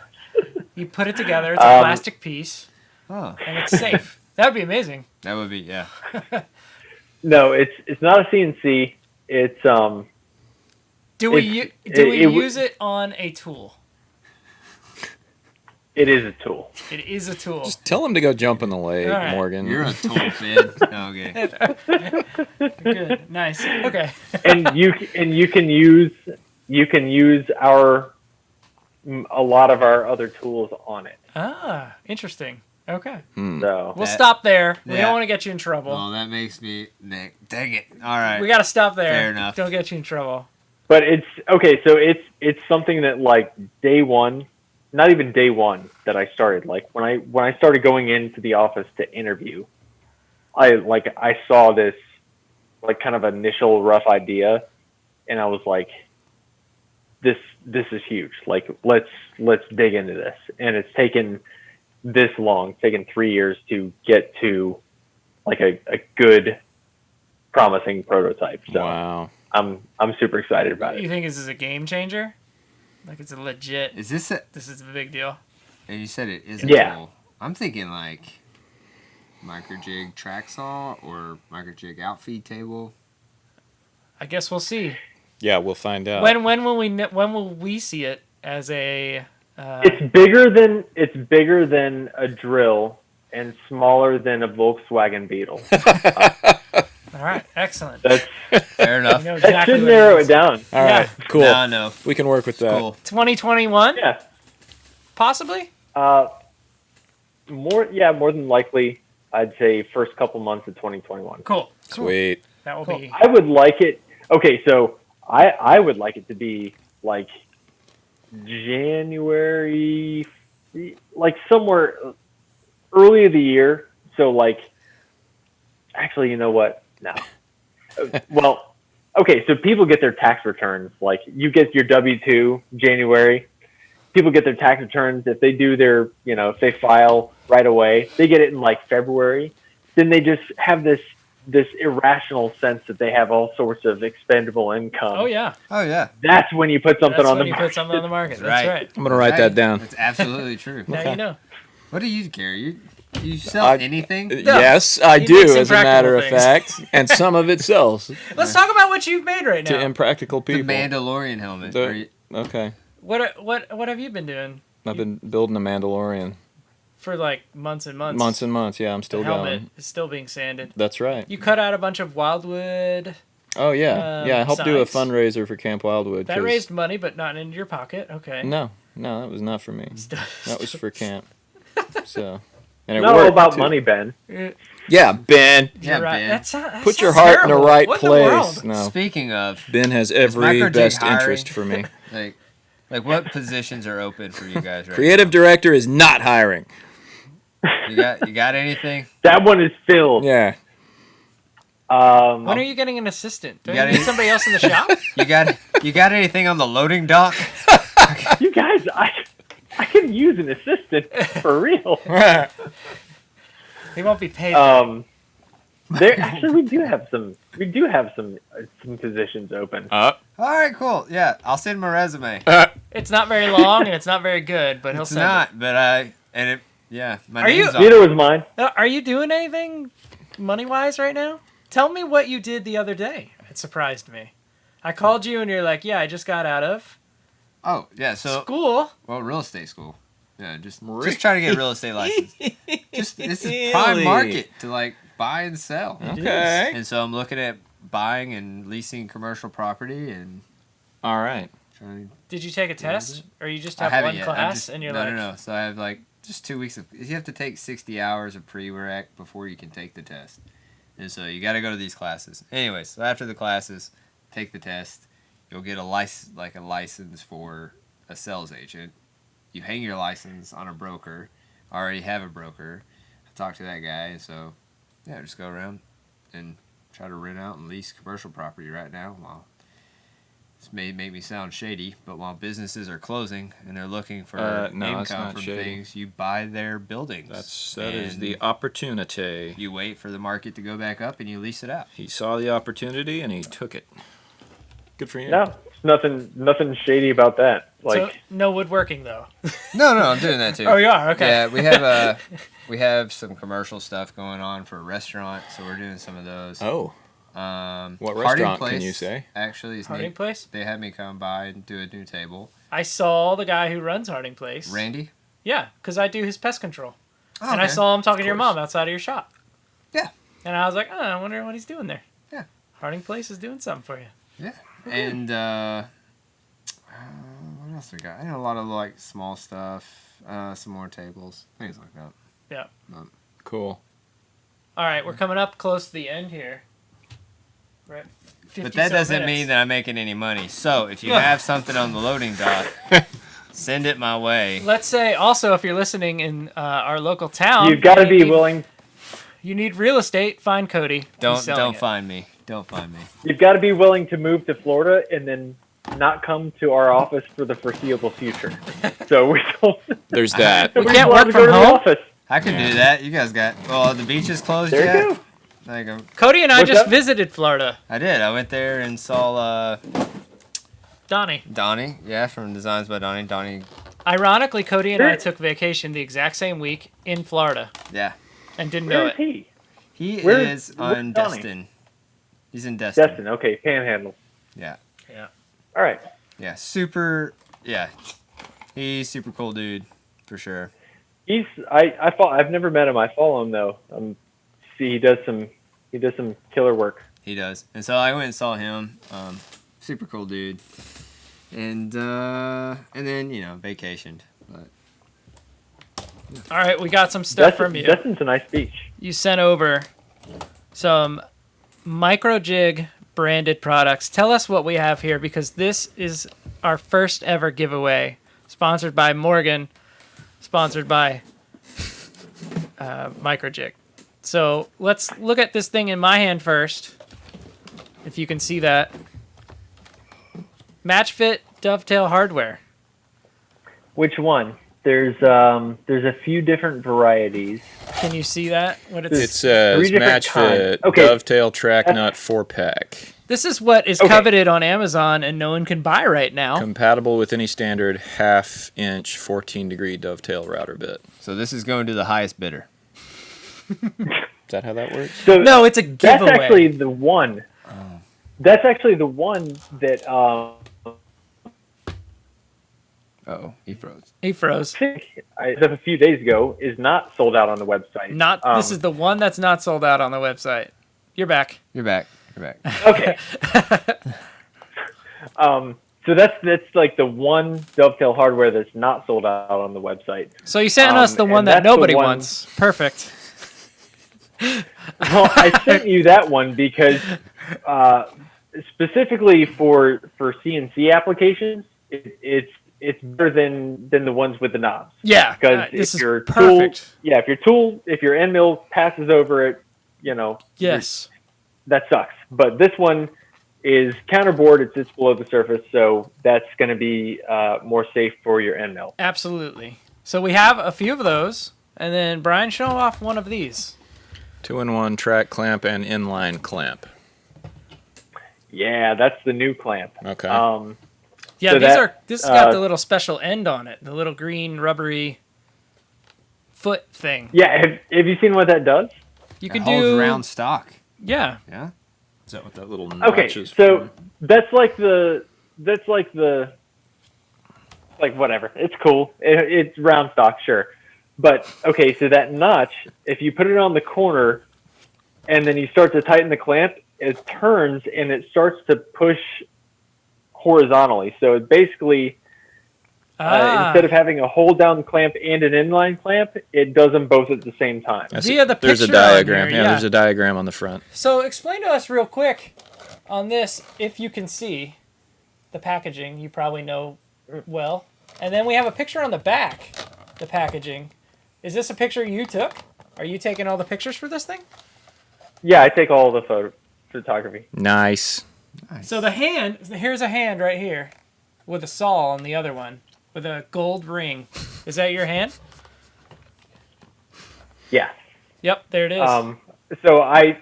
You put it together. It's a plastic piece, Oh, and it's safe. That would be amazing. that would be yeah. No, it's not a CNC. It's Do we use it on a tool? It is a tool. It is a tool. Just tell him to go jump in the lake, All right. Morgan. You're a tool fan. Okay. Good. Nice. Okay. And you can use a lot of our other tools on it. Ah, interesting. Okay. So We'll stop there. We that- don't want to get you in trouble. Well, that makes me dang it. All right. We got to stop there. Fair enough. Don't get you in trouble. But it's okay. So it's something that day one, not even day one that I started. When I started going into the office to interview, I saw this kind of initial rough idea, and I was like, this is huge. Let's dig into this. And it's taken this long. It's taken 3 years to get to a good, promising prototype. So Wow. I'm super excited about You it. think this is a game changer? It's a legit. Is this a? This is a big deal. And you said it is a Yeah. tool. I'm thinking Microjig track saw or Microjig outfeed table. I guess we'll see. Yeah, we'll find out. When will we see it as a? It's bigger than a drill and smaller than a Volkswagen Beetle. All right. Excellent. That's Fair enough. You know that exactly should what narrow is. it down. All right, cool. No, no. We can work with that. Cool. 2021, Yeah. possibly. More than likely, I'd say first couple months of 2021. Cool. Sweet. That will be. I would like it. Okay, so I would like it to be like January, like somewhere early of the year. So like, actually, you know what? No. Well, okay. So people get their tax returns. Like you get your W-2 January. People get their tax returns if they do their, if they file right away, they get it in like February. Then they just have this irrational sense that they have all sorts of expendable income. Oh yeah. Oh yeah. That's when you put something That's on when the you market. put something on the market. That's Right. right. I'm gonna write that down. That's absolutely true. Now you know. What do you, Gary? You sell anything? Yes, I He do, makes as a matter of impractical fact, and some of it sells Let's talk about what you've made right to now. impractical The people. Mandalorian helmet. Okay, What have you been doing I've been building a Mandalorian. for like months and months? Months and months, yeah, I'm The still helmet going. is still being sanded. That's right. You cut out a bunch of wildwood. Oh yeah, yeah. I helped do a sides. fundraiser for Camp Wildwood. That 'cause- raised money, but not into your pocket. Okay. No, that was not for me. That was for camp. So, and it Not all worked, about too. money, Ben. Yeah, Ben. Yeah, You're right. Ben. That Put your sounds heart in the terrible. right What place. In the world? No, Speaking of, Ben has every Microjig best hiring? interest for me. like what positions are open for you guys right Creative director is not hiring. now? You got anything? That one is filled. Yeah. When are you getting an assistant? Do You you got need any- somebody else in the shop? You got anything on the loading dock? You guys, I can use an assistant for real. He won't be paid. There actually we do have some positions open. All right, cool. Yeah, I'll send my resume. It's not very long and it's not very good, but he'll It's send not, but yeah, my Are you- name's on Neither it. was mine. it. Are you doing anything money-wise right now? Tell me what you did the other day. It surprised me. I called you and you're like, yeah, I just got out of Oh, yeah, so school. well, real estate school. Yeah, just trying to get a real estate license. This is prime Really? market to like buy and sell. Okay. And so I'm looking at buying and leasing commercial property and All right. trying to Did you take a test? Or you just I have haven't one yet. class and you're no, like, no. So I have like just 2 weeks of. You have to take 60 hours of pre-rec before you can take the test, and so you got to go to these classes. Anyways, so after the classes, take the test. You'll get a license for a sales agent. You hang your license on a broker. I already have a broker. I talked to that guy, and so yeah, just go around and try to rent out and lease commercial property right now. While this may make me sound shady, but while businesses are closing and they're looking for No, it's income not from shady. things, you buy their buildings. That is And the opportunity. You wait for the market to go back up and you lease it out. He saw the opportunity and he took it. Good for you. No, nothing shady about that. so no woodworking though. No, I'm doing that too. Oh, you are? Okay. Yeah, we have some commercial stuff going on for a restaurant, so we're doing some of those. Oh, What restaurant can you say? Actually, Harding Place? They had me come by and do a new table. I saw the guy who runs Harding Place. Randy. Yeah, because I do his pest control. Oh, And I okay. saw him talking to your course. mom outside of your shop. Yeah. And I was like, I wonder what he's doing there. Yeah. Harding Place is doing something for you. Yeah. And what else we got? I know a lot of like small stuff, some more tables, things like that. Yeah. cool. All right, we're coming up close to the end here. We're at 50 But that so doesn't minutes. mean that I'm making any money. So if you have something on the loading dock, send it my way. Let's say also, if you're listening in our local town, you've got to and be you need- willing. You need real estate. Find Cody. He's Don't selling it. find me. Don't find me. You've got to be willing to move to Florida and then not come to our office for the foreseeable future. So we don't. There's that. We we can't don't have work to go from to the home? office. I can do that. You guys got. Well, the beach is closed There yet. you go. There you go. Cody and I What's just up? visited Florida. I did. I went there and saw Donnie. Donnie. Yeah, from Designs by Donnie. Donnie. Ironically, Cody and I Where- took vacation the exact same week in Florida Yeah. and didn't know Where is it. he? He Where's- is where's on Donnie? Destin. He's in Destin. Destin. Okay, Panhandle. Yeah. All right. Yeah. Super. Yeah. He's super cool dude, for sure. I've never met him. I follow him though. See, he does some killer work. He does. And so I went and saw him. Super cool dude. And then, vacationed. But All right, we got some stuff from you. Destin's a nice beach. You sent over some Microjig branded products. Tell us what we have here, because this is our first ever giveaway, sponsored by Morgan, sponsored by Microjig. So let's look at this thing in my hand first, if you can see that. Match fit dovetail hardware. Which one? There's a few different varieties. Can you see that? What It it's says Three different match kinds. fit Okay. dovetail track nut 4-pack. This is what is Okay. coveted on Amazon and no one can buy right now. Compatible with any standard 1/2-inch 14-degree dovetail router bit. So this is going to the highest bidder. Is that how that works? So No, it's a that's giveaway. actually the one. That's actually the one that Uh-oh, he froze. He froze. I think as of a few days ago is not sold out on the website. Not this is the one that's not sold out on the website. You're back. You're back. You're back. Okay. So that's like the one dovetail hardware that's not sold out on the website. So you sent us the and one that that's the nobody one- wants. Perfect. Well, I sent you that one because specifically for CNC applications, it's better than the ones with the knobs. Yeah. Because this if is your perfect. if your end mill passes over it, Yes. that sucks. But this one is counterboard; it sits below the surface, so that's going to be more safe for your end mill. Absolutely. So we have a few of those, and then Brian, show off one of these. 2-in-1 track clamp and inline clamp. Yeah, that's the new clamp. Okay. Yeah, So this has got the little special end on it, the little green rubbery foot thing. Yeah, have you seen what that does? You It can holds do round stock. Yeah. Yeah. Is that what that little notch Okay, is so for? that's like whatever. It's cool. It's round stock, sure. But okay, so that notch, if you put it on the corner and then you start to tighten the clamp, it turns and it starts to push horizontally. So it basically, instead of having a hold down clamp and an inline clamp, it does them both at the same time. I see. Via the There's a picture on diagram. here, yeah, yeah. there's a diagram on the front. So explain to us real quick on this, if you can see the packaging, you probably know well. And then we have a picture on the back, the packaging. Is this a picture you took? Are you taking all the pictures for this thing? Yeah, I take all the photography. Nice. So the hand, here's a hand right here with a saw on the other one with a gold ring. Is that your hand? Yeah. Yep, there it is. So I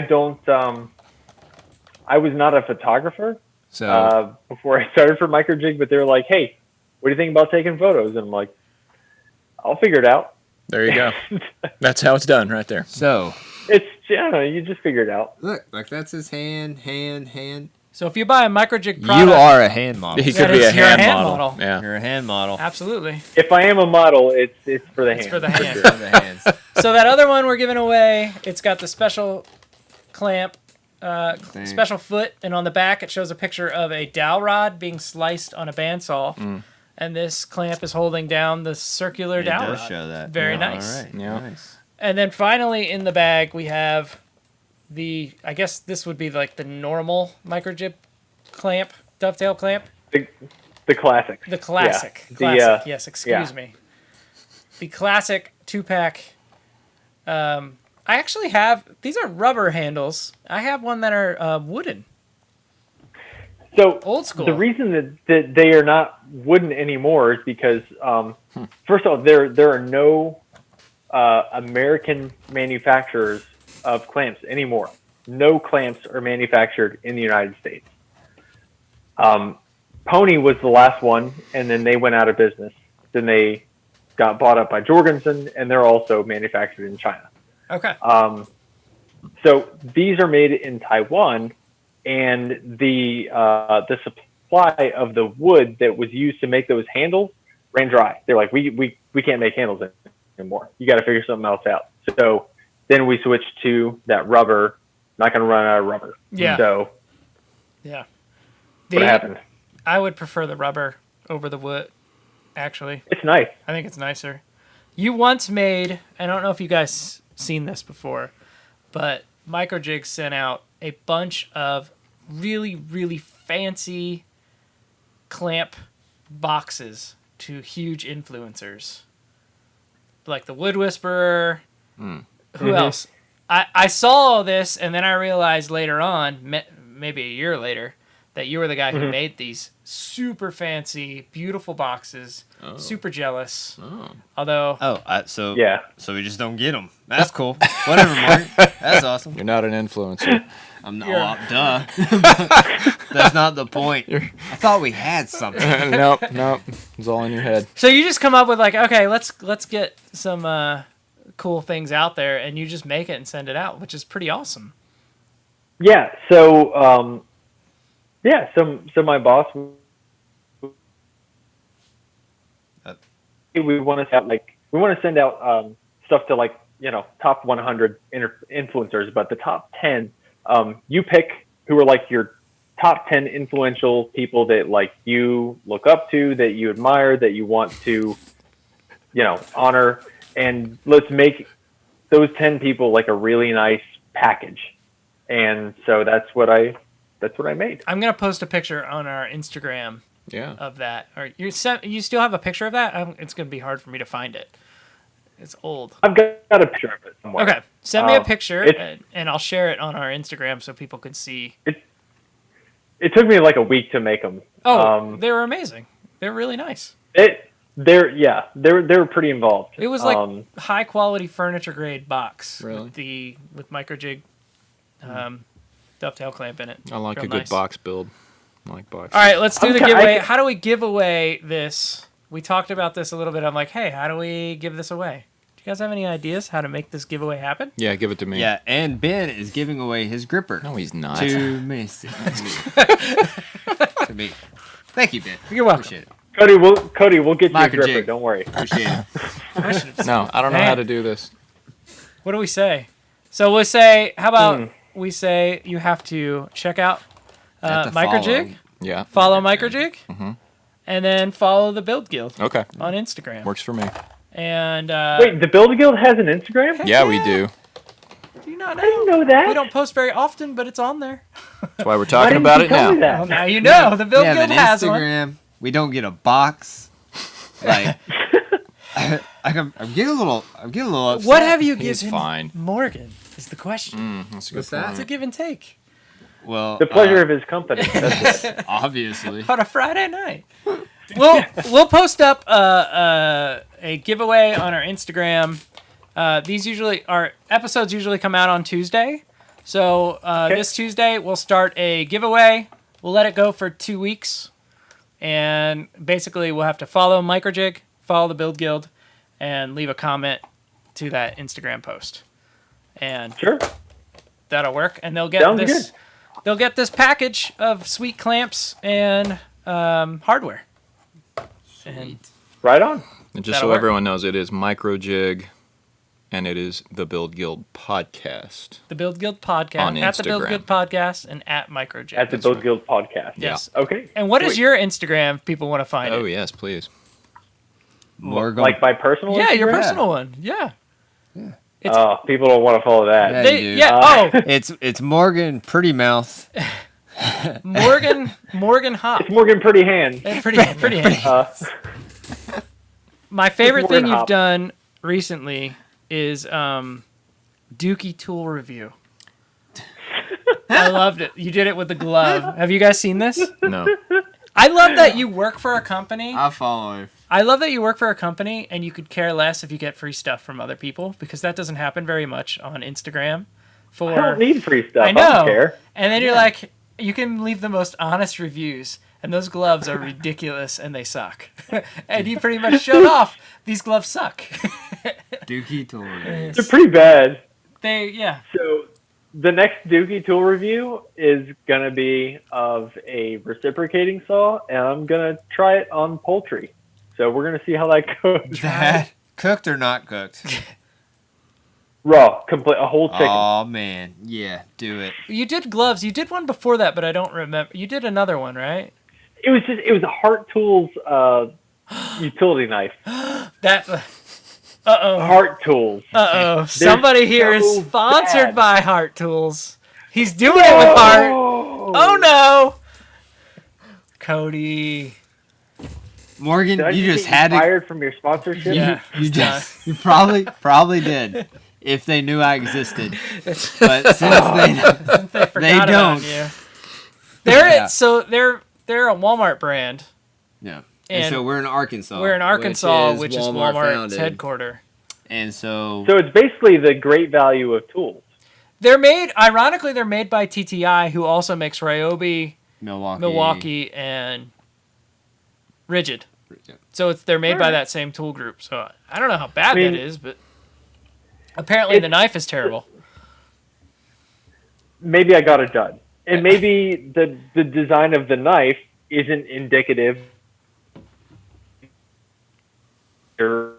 don't. I was not a photographer So before I started for Microjig, but they were like, "Hey, what do you think about taking photos?" And I'm like, "I'll figure it out." There you go. That's how it's done right there. so It's you just figure it out. look, like that's his hand. So if you buy a Microjig product, You are a hand model. He That could be is a your hand, hand model. model. Yeah. You're a hand model. absolutely. If I am a model, it's for the It's hand. for the hand. For the hands. So that other one we're giving away, it's got the special clamp, Thing. special foot, and on the back it shows a picture of a dowel rod being sliced on a bandsaw. And this clamp is holding down the circular It dowel does rod. show that. Very Yeah, nice. All right. Yeah. Nice. And then finally in the bag we have I guess this would be like the normal Microjig clamp, dovetail clamp. The classic. The classic. Yeah. Classic. Yes, excuse yeah. me. The classic 2-pack. I actually have, these are rubber handles. I have one that are wooden. So Old school. the reason that they are not wooden anymore is because first of all, there are no American manufacturers of clamps anymore. No clamps are manufactured in the United States. Pony was the last one, and then they went out of business. Then they got bought up by Jorgensen, and they're also manufactured in China. Okay. So these are made in Taiwan, and the supply of the wood that was used to make those handles ran dry. They're like, we can't make handles anymore. You got to figure something else out. So then we switched to that rubber. Not going to run out of rubber. Yeah. So Yeah. what happened? I would prefer the rubber over the wood, actually. It's nice. I think it's nicer. You once made, I don't know if you guys seen this before, but Microjig sent out a bunch of really, really fancy clamp boxes to huge influencers. Like the Wood Whisperer. Who else? I saw all this, and then I realized later on, maybe a year later, that you were the guy who made these super fancy, beautiful boxes. Super jealous. Although, So we just don't get them. That's cool. Whatever, Mark. That's awesome. You're not an influencer. I'm not. Duh. That's not the point. I thought we had something. Nope. It's all in your head. so you just come up with like, okay, let's get some cool things out there, and you just make it and send it out, which is pretty awesome. Yeah. So, so my boss, we want to send out stuff to like, top 100 influencers, but the top 10, you pick who are like your top 10 influential people that like you look up to, that you admire, that you want to, honor, and let's make those 10 people like a really nice package. And so that's what I made. I'm gonna post a picture on our Instagram Yeah. of that. Or you still have a picture of that? It's gonna be hard for me to find it. It's old. I've got a picture of it somewhere. Okay, send me a picture, and I'll share it on our Instagram so people can see. It took me like a week to make them. They were amazing. They were really nice. They were pretty involved. It was like high quality furniture grade box Really? with Microjig dovetail clamp in it. I like Real a good nice. box build. I like boxes. All right, let's do the Okay, giveaway. How do we give away this? We talked about this a little bit. I'm like, hey, how do we give this away? Do you guys have any ideas how to make this giveaway happen? Yeah, give it to me. Yeah, and Ben is giving away his gripper. No, he's not. To me. To me. Thank you, Ben. You're welcome. Appreciate it. Cody, we'll get you a Microjig. gripper. Don't worry. Appreciate it. No, I don't know how to do this. What do we say? So we'll say, how about we say you have to check out Have to Microjig, Yeah. follow Microjig, and then follow the Build Guild Okay. on Instagram. Works for me. And Wait, the Build Guild has an Instagram? Yeah, we do. do you not I didn't know? know that. We don't post very often, but it's on there. That's why we're Why talking didn't about you it tell me now. that? Well, now you know. The Build We have Guild an has one. Instagram. We don't get a box. Like, I'm getting a little upset. What have you He's given fine. Morgan is the question. That's a good What's that? It's a give and take Well, The pleasure of his company. That's it. obviously. on a Friday night. We'll post up a giveaway on our Instagram. Our episodes usually come out on Tuesday. So this Tuesday we'll start a giveaway. We'll let it go for 2 weeks. And basically we'll have to follow Microjig, follow the Build Guild, and leave a comment to that Instagram post. And Sure. that'll work. And they'll get Sounds this good. they'll get this package of sweet clamps and hardware. And And Right on. just That'll so work. everyone knows, it is Microjig, and it is the Build Guild podcast. the Build Guild podcast On at the Build Instagram. Guild podcast and at Microjig. At the Build Guild podcast. Yes. Okay. And what is Sweet. your Instagram if people want to find Oh, it? yes, please. Morgan. Like my personal Yeah, your Instagram? personal one. Yeah. It's- Oh, people don't want to follow that. Yeah. They, you do. yeah. It's Morgan Pretty Mouth. Morgan Hop. It's Morgan Pretty Hand. Pretty handy. My favorite Morgan thing you've Hop. done recently is Dookie tool review. I loved it. You did it with the glove. Have you guys seen this? No. I love that you work for a company. I'll follow him. I love that you work for a company and you could care less if you get free stuff from other people, because that doesn't happen very much on Instagram. I don't need free stuff. I I know. don't care. And then you're like, you can leave the most honest reviews, and those gloves are ridiculous and they suck. And you pretty much showed off these gloves suck. Dookie Tour. They're pretty bad. Yeah. So the next Dookie tool review is going to be of a reciprocating saw, and I'm going to try it on poultry. So we're going to see how that goes. That cooked or not cooked? Raw, complete, a whole chicken. Oh man, yeah, do it. You did gloves. You did one before that, but I don't remember. You did another one, right? It was a Heart Tools utility knife. That. Uh-oh. Heart Tools. Uh-oh. Somebody here is so sponsored bad. by Heart Tools. He's doing it with heart. Oh no, Cody. Morgan, Did I you just get had to. fired from your sponsorship? Yeah, You probably did if they knew I existed. But since they They forgot They about don't. you. They're Yeah. so they're a Walmart brand. yeah. And And so we're in Arkansas. We're in Arkansas, which which is Walmart Walmart's founded. headquarter. And so So it's basically the great value of tools. Ironically, they're made by TTI, who also makes Ryobi, Milwaukee, and Rigid. Yeah. So they're made by Alright. that same tool group. So I don't know how bad I mean, that is, but apparently the knife is terrible. Maybe I got it done. And maybe the design of the knife isn't indicative of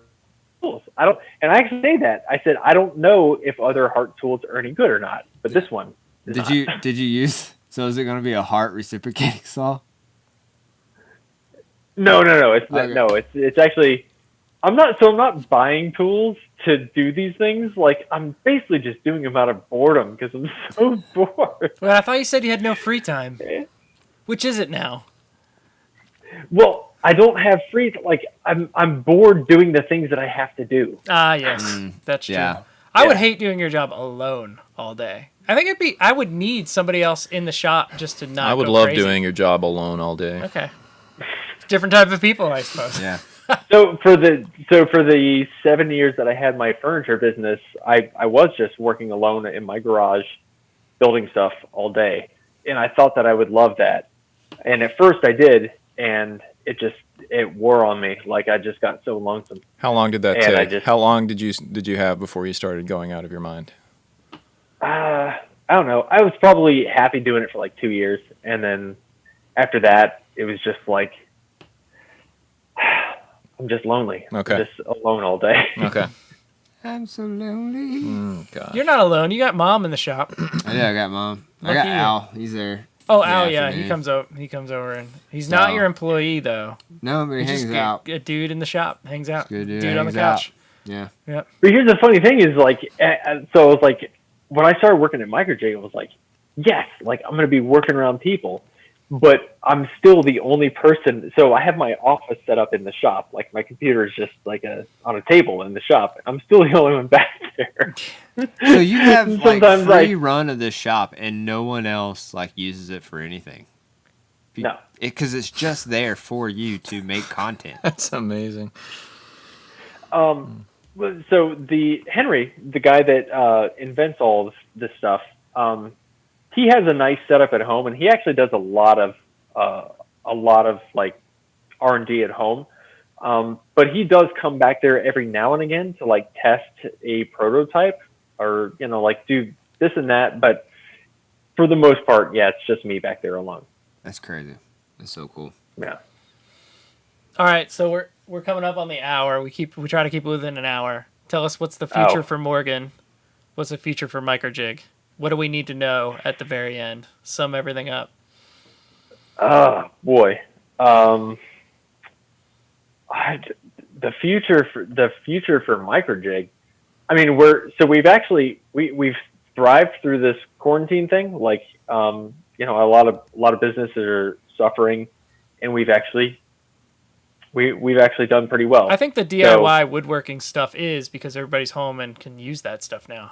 tools. I actually say that. I said I don't know if other Hart tools are any good or not, but this one is not. did you use? So is it going to be a heart reciprocating saw? No. It's Okay. no. It's actually. I'm not buying tools to do these things. Like I'm basically just doing them out of boredom because I'm so bored. Well, I thought you said you had no free time. Which is it now? Well, I don't have free. Like I'm bored doing the things that I have to do. Ah, yes, that's true. yeah. I would Yeah. hate doing your job alone all day. I think I would need somebody else in the shop just to not. I would go love crazy. doing your job alone all day. Okay. Different type of people, I suppose. Yeah. So for the 7 years that I had my furniture business, I was just working alone in my garage, building stuff all day, and I thought that I would love that. And at first I did, and it wore on me. Like I just got so lonesome. How long did that And I take? just- How long did you have before you started going out of your mind? I don't know. I was probably happy doing it for like 2 years, and then after that, it was just like I'm just lonely. Okay. I'm just alone all day. Okay. I'm so lonely. God. You're not alone. You got mom in the shop. I got Mom. I Lucky got you. Al. He's there. Oh, Yeah, Al, yeah, afternoon. he comes over, and he's not So- your employee though. No, but he He's hangs just out. a dude in the shop, hangs out. Good dude, on the hangs out. couch. Yeah. Yep. But here's the funny thing is like, so it was like when I started working at Microjig, it was like, yes, like I'm going to be working around people, but I'm still the only person. So I have my office set up in the shop. Like my computer is just like on a table in the shop. I'm still the only one back there. So you have like Sometimes, free like- run of this shop, and no one else like uses it for anything. No. Because it's just there for you to make content. That's amazing. So the Henry, the guy that invents all this stuff, he has a nice setup at home, and he actually does a lot of like R&D at home. But he does come back there every now and again to like test a prototype or like do this and that. But for the most part, yeah, it's just me back there alone. That's crazy. That's so cool. Yeah. All right, so we're coming up on the hour. We try to keep it within an hour. Tell us what's the future for Morgan. What's the future for Microjig? What do we need to know at the very end? Sum everything up. Oh boy. The future for Microjig. I mean, we've thrived through this quarantine thing. Like, a lot of businesses are suffering, and we've actually done pretty well. I think the DIY woodworking stuff is because everybody's home and can use that stuff now.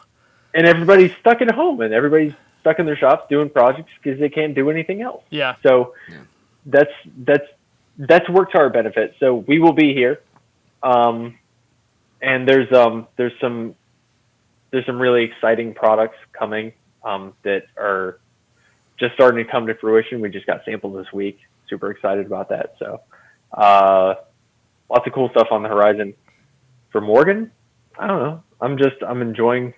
And everybody's stuck at home, and everybody's stuck in their shops doing projects because they can't do anything else. Yeah. So that's worked to our benefit. So we will be here. And there's some really exciting products coming that are just starting to come to fruition. We just got samples this week. Super excited about that. So lots of cool stuff on the horizon. For Morgan, I don't know. I'm enjoying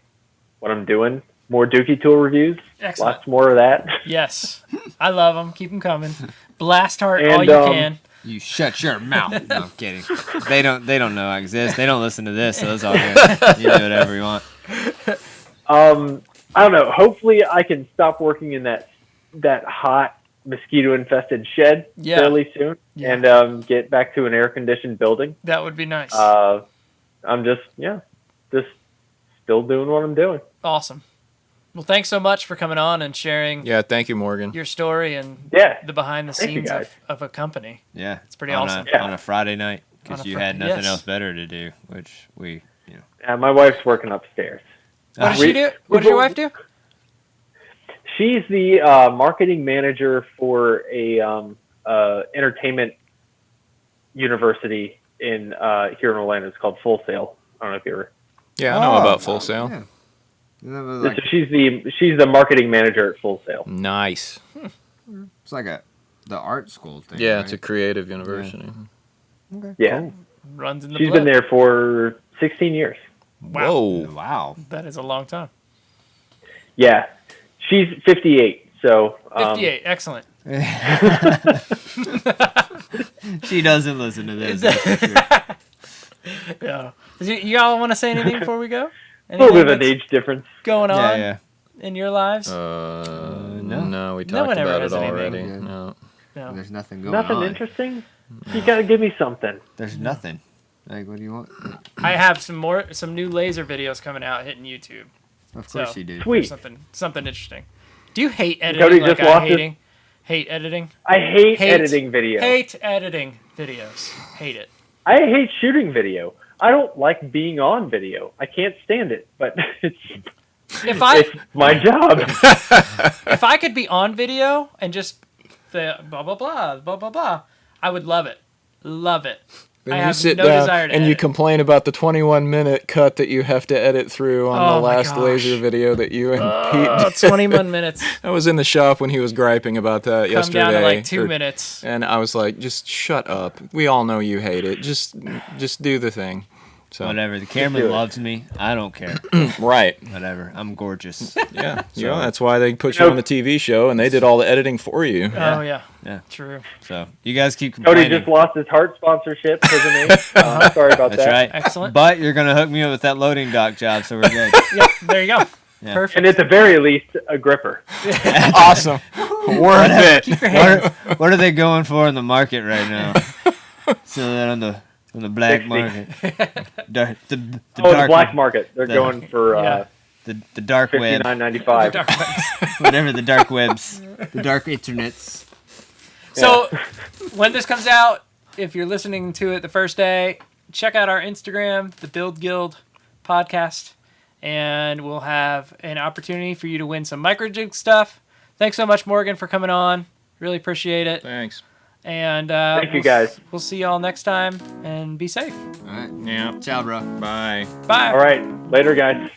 what I'm doing. More Dookie Tool reviews. Excellent. Lots more of that. Yes. I love them. Keep them coming. Blast heart And, all you can. You shut your mouth. No, I'm kidding. They don't know I exist. They don't listen to this, so it's all good. You do whatever you want. I don't know. Hopefully, I can stop working in that hot mosquito-infested shed fairly soon, and get back to an air-conditioned building. That would be nice. I'm just still doing what I'm doing. Awesome. Well, thanks so much for coming on and sharing Yeah, thank you, Morgan. your story and Yeah. the behind the Thank you, scenes guys. of a company. Yeah, It's pretty on awesome. On a Friday night On because a you Fri- had nothing yes. else better to do, which we, My wife's working upstairs. What does We- she do? we What does your both- wife do? She's the marketing manager for a entertainment university in here in Orlando. It's called Full Sail. I don't know if you ever. Yeah, I know about Full Sail. Yeah. And that was So she's the marketing manager at Full Sail. Nice. it's like the art school thing. Yeah, right? it's a creative university. Okay, Yeah. cool. Runs in the She's blood. been there for 16 years. Whoa. Wow. That is a long time. Yeah, she's 58. So 58. Excellent. She doesn't listen to this. That's for sure. Yeah. Y'all want to say anything before we go? a little bit of Anything an that's age difference. going Yeah, on yeah. in your lives? No, we No talked one ever about has it anything. already. Yeah. No. No. There's nothing going Nothing on. interesting. You gotta give me something. There's nothing. Like, what do you want? I have some new laser videos coming out hitting YouTube. Of course So- you do. Sweet. Something interesting. Do you hate editing Cody like just I lost his- hate editing? I hate Hate- editing video. Hate editing videos. Hate it. I hate shooting video. I don't like being on video. I can't stand it, but it's If my job. if I could be on video and just the blah blah blah blah blah blah, I would love it. Love it. Then I you have sit no down desire to and you edit. complain about the 21-minute cut that you have to edit through on Oh the my last gosh. laser video that you and Pete did. 21 minutes. I was in the shop when he was griping about that Come yesterday. down to like 2 or- minutes. And I was like, just shut up. We all know you hate it. Just do the thing. So Whatever. The do camera it. loves me. I don't care. right. Whatever. I'm gorgeous. Yeah. So- You know, that's why they put you on the TV show and they did all the editing for you. Oh yeah. Yeah. True. So you guys keep Cody complaining. just lost his heart sponsorship because of me. Sorry about That's that. right. Excellent. But you're gonna hook me up with that loading dock job, so we're good. Yep. There you go. Yeah. Perfect. And at the very least, a gripper. Awesome. Worth it. Keep your hand. What are they going for in the market right now? So that on the black 60. market, the The dark black market. They're the- going for Yeah. the dark web, $59.95. whatever the dark webs, the dark internets. So when this comes out, if you're listening to it the first day, check out our Instagram, the Build Guild podcast, and we'll have an opportunity for you to win some Microjig stuff. Thanks so much, Morgan, for coming on. Really appreciate it. Thanks. And Thank you, guys. We'll see y'all next time, and be safe. All right, Yeah. ciao, bro. Bye. Bye. All right. Later, guys.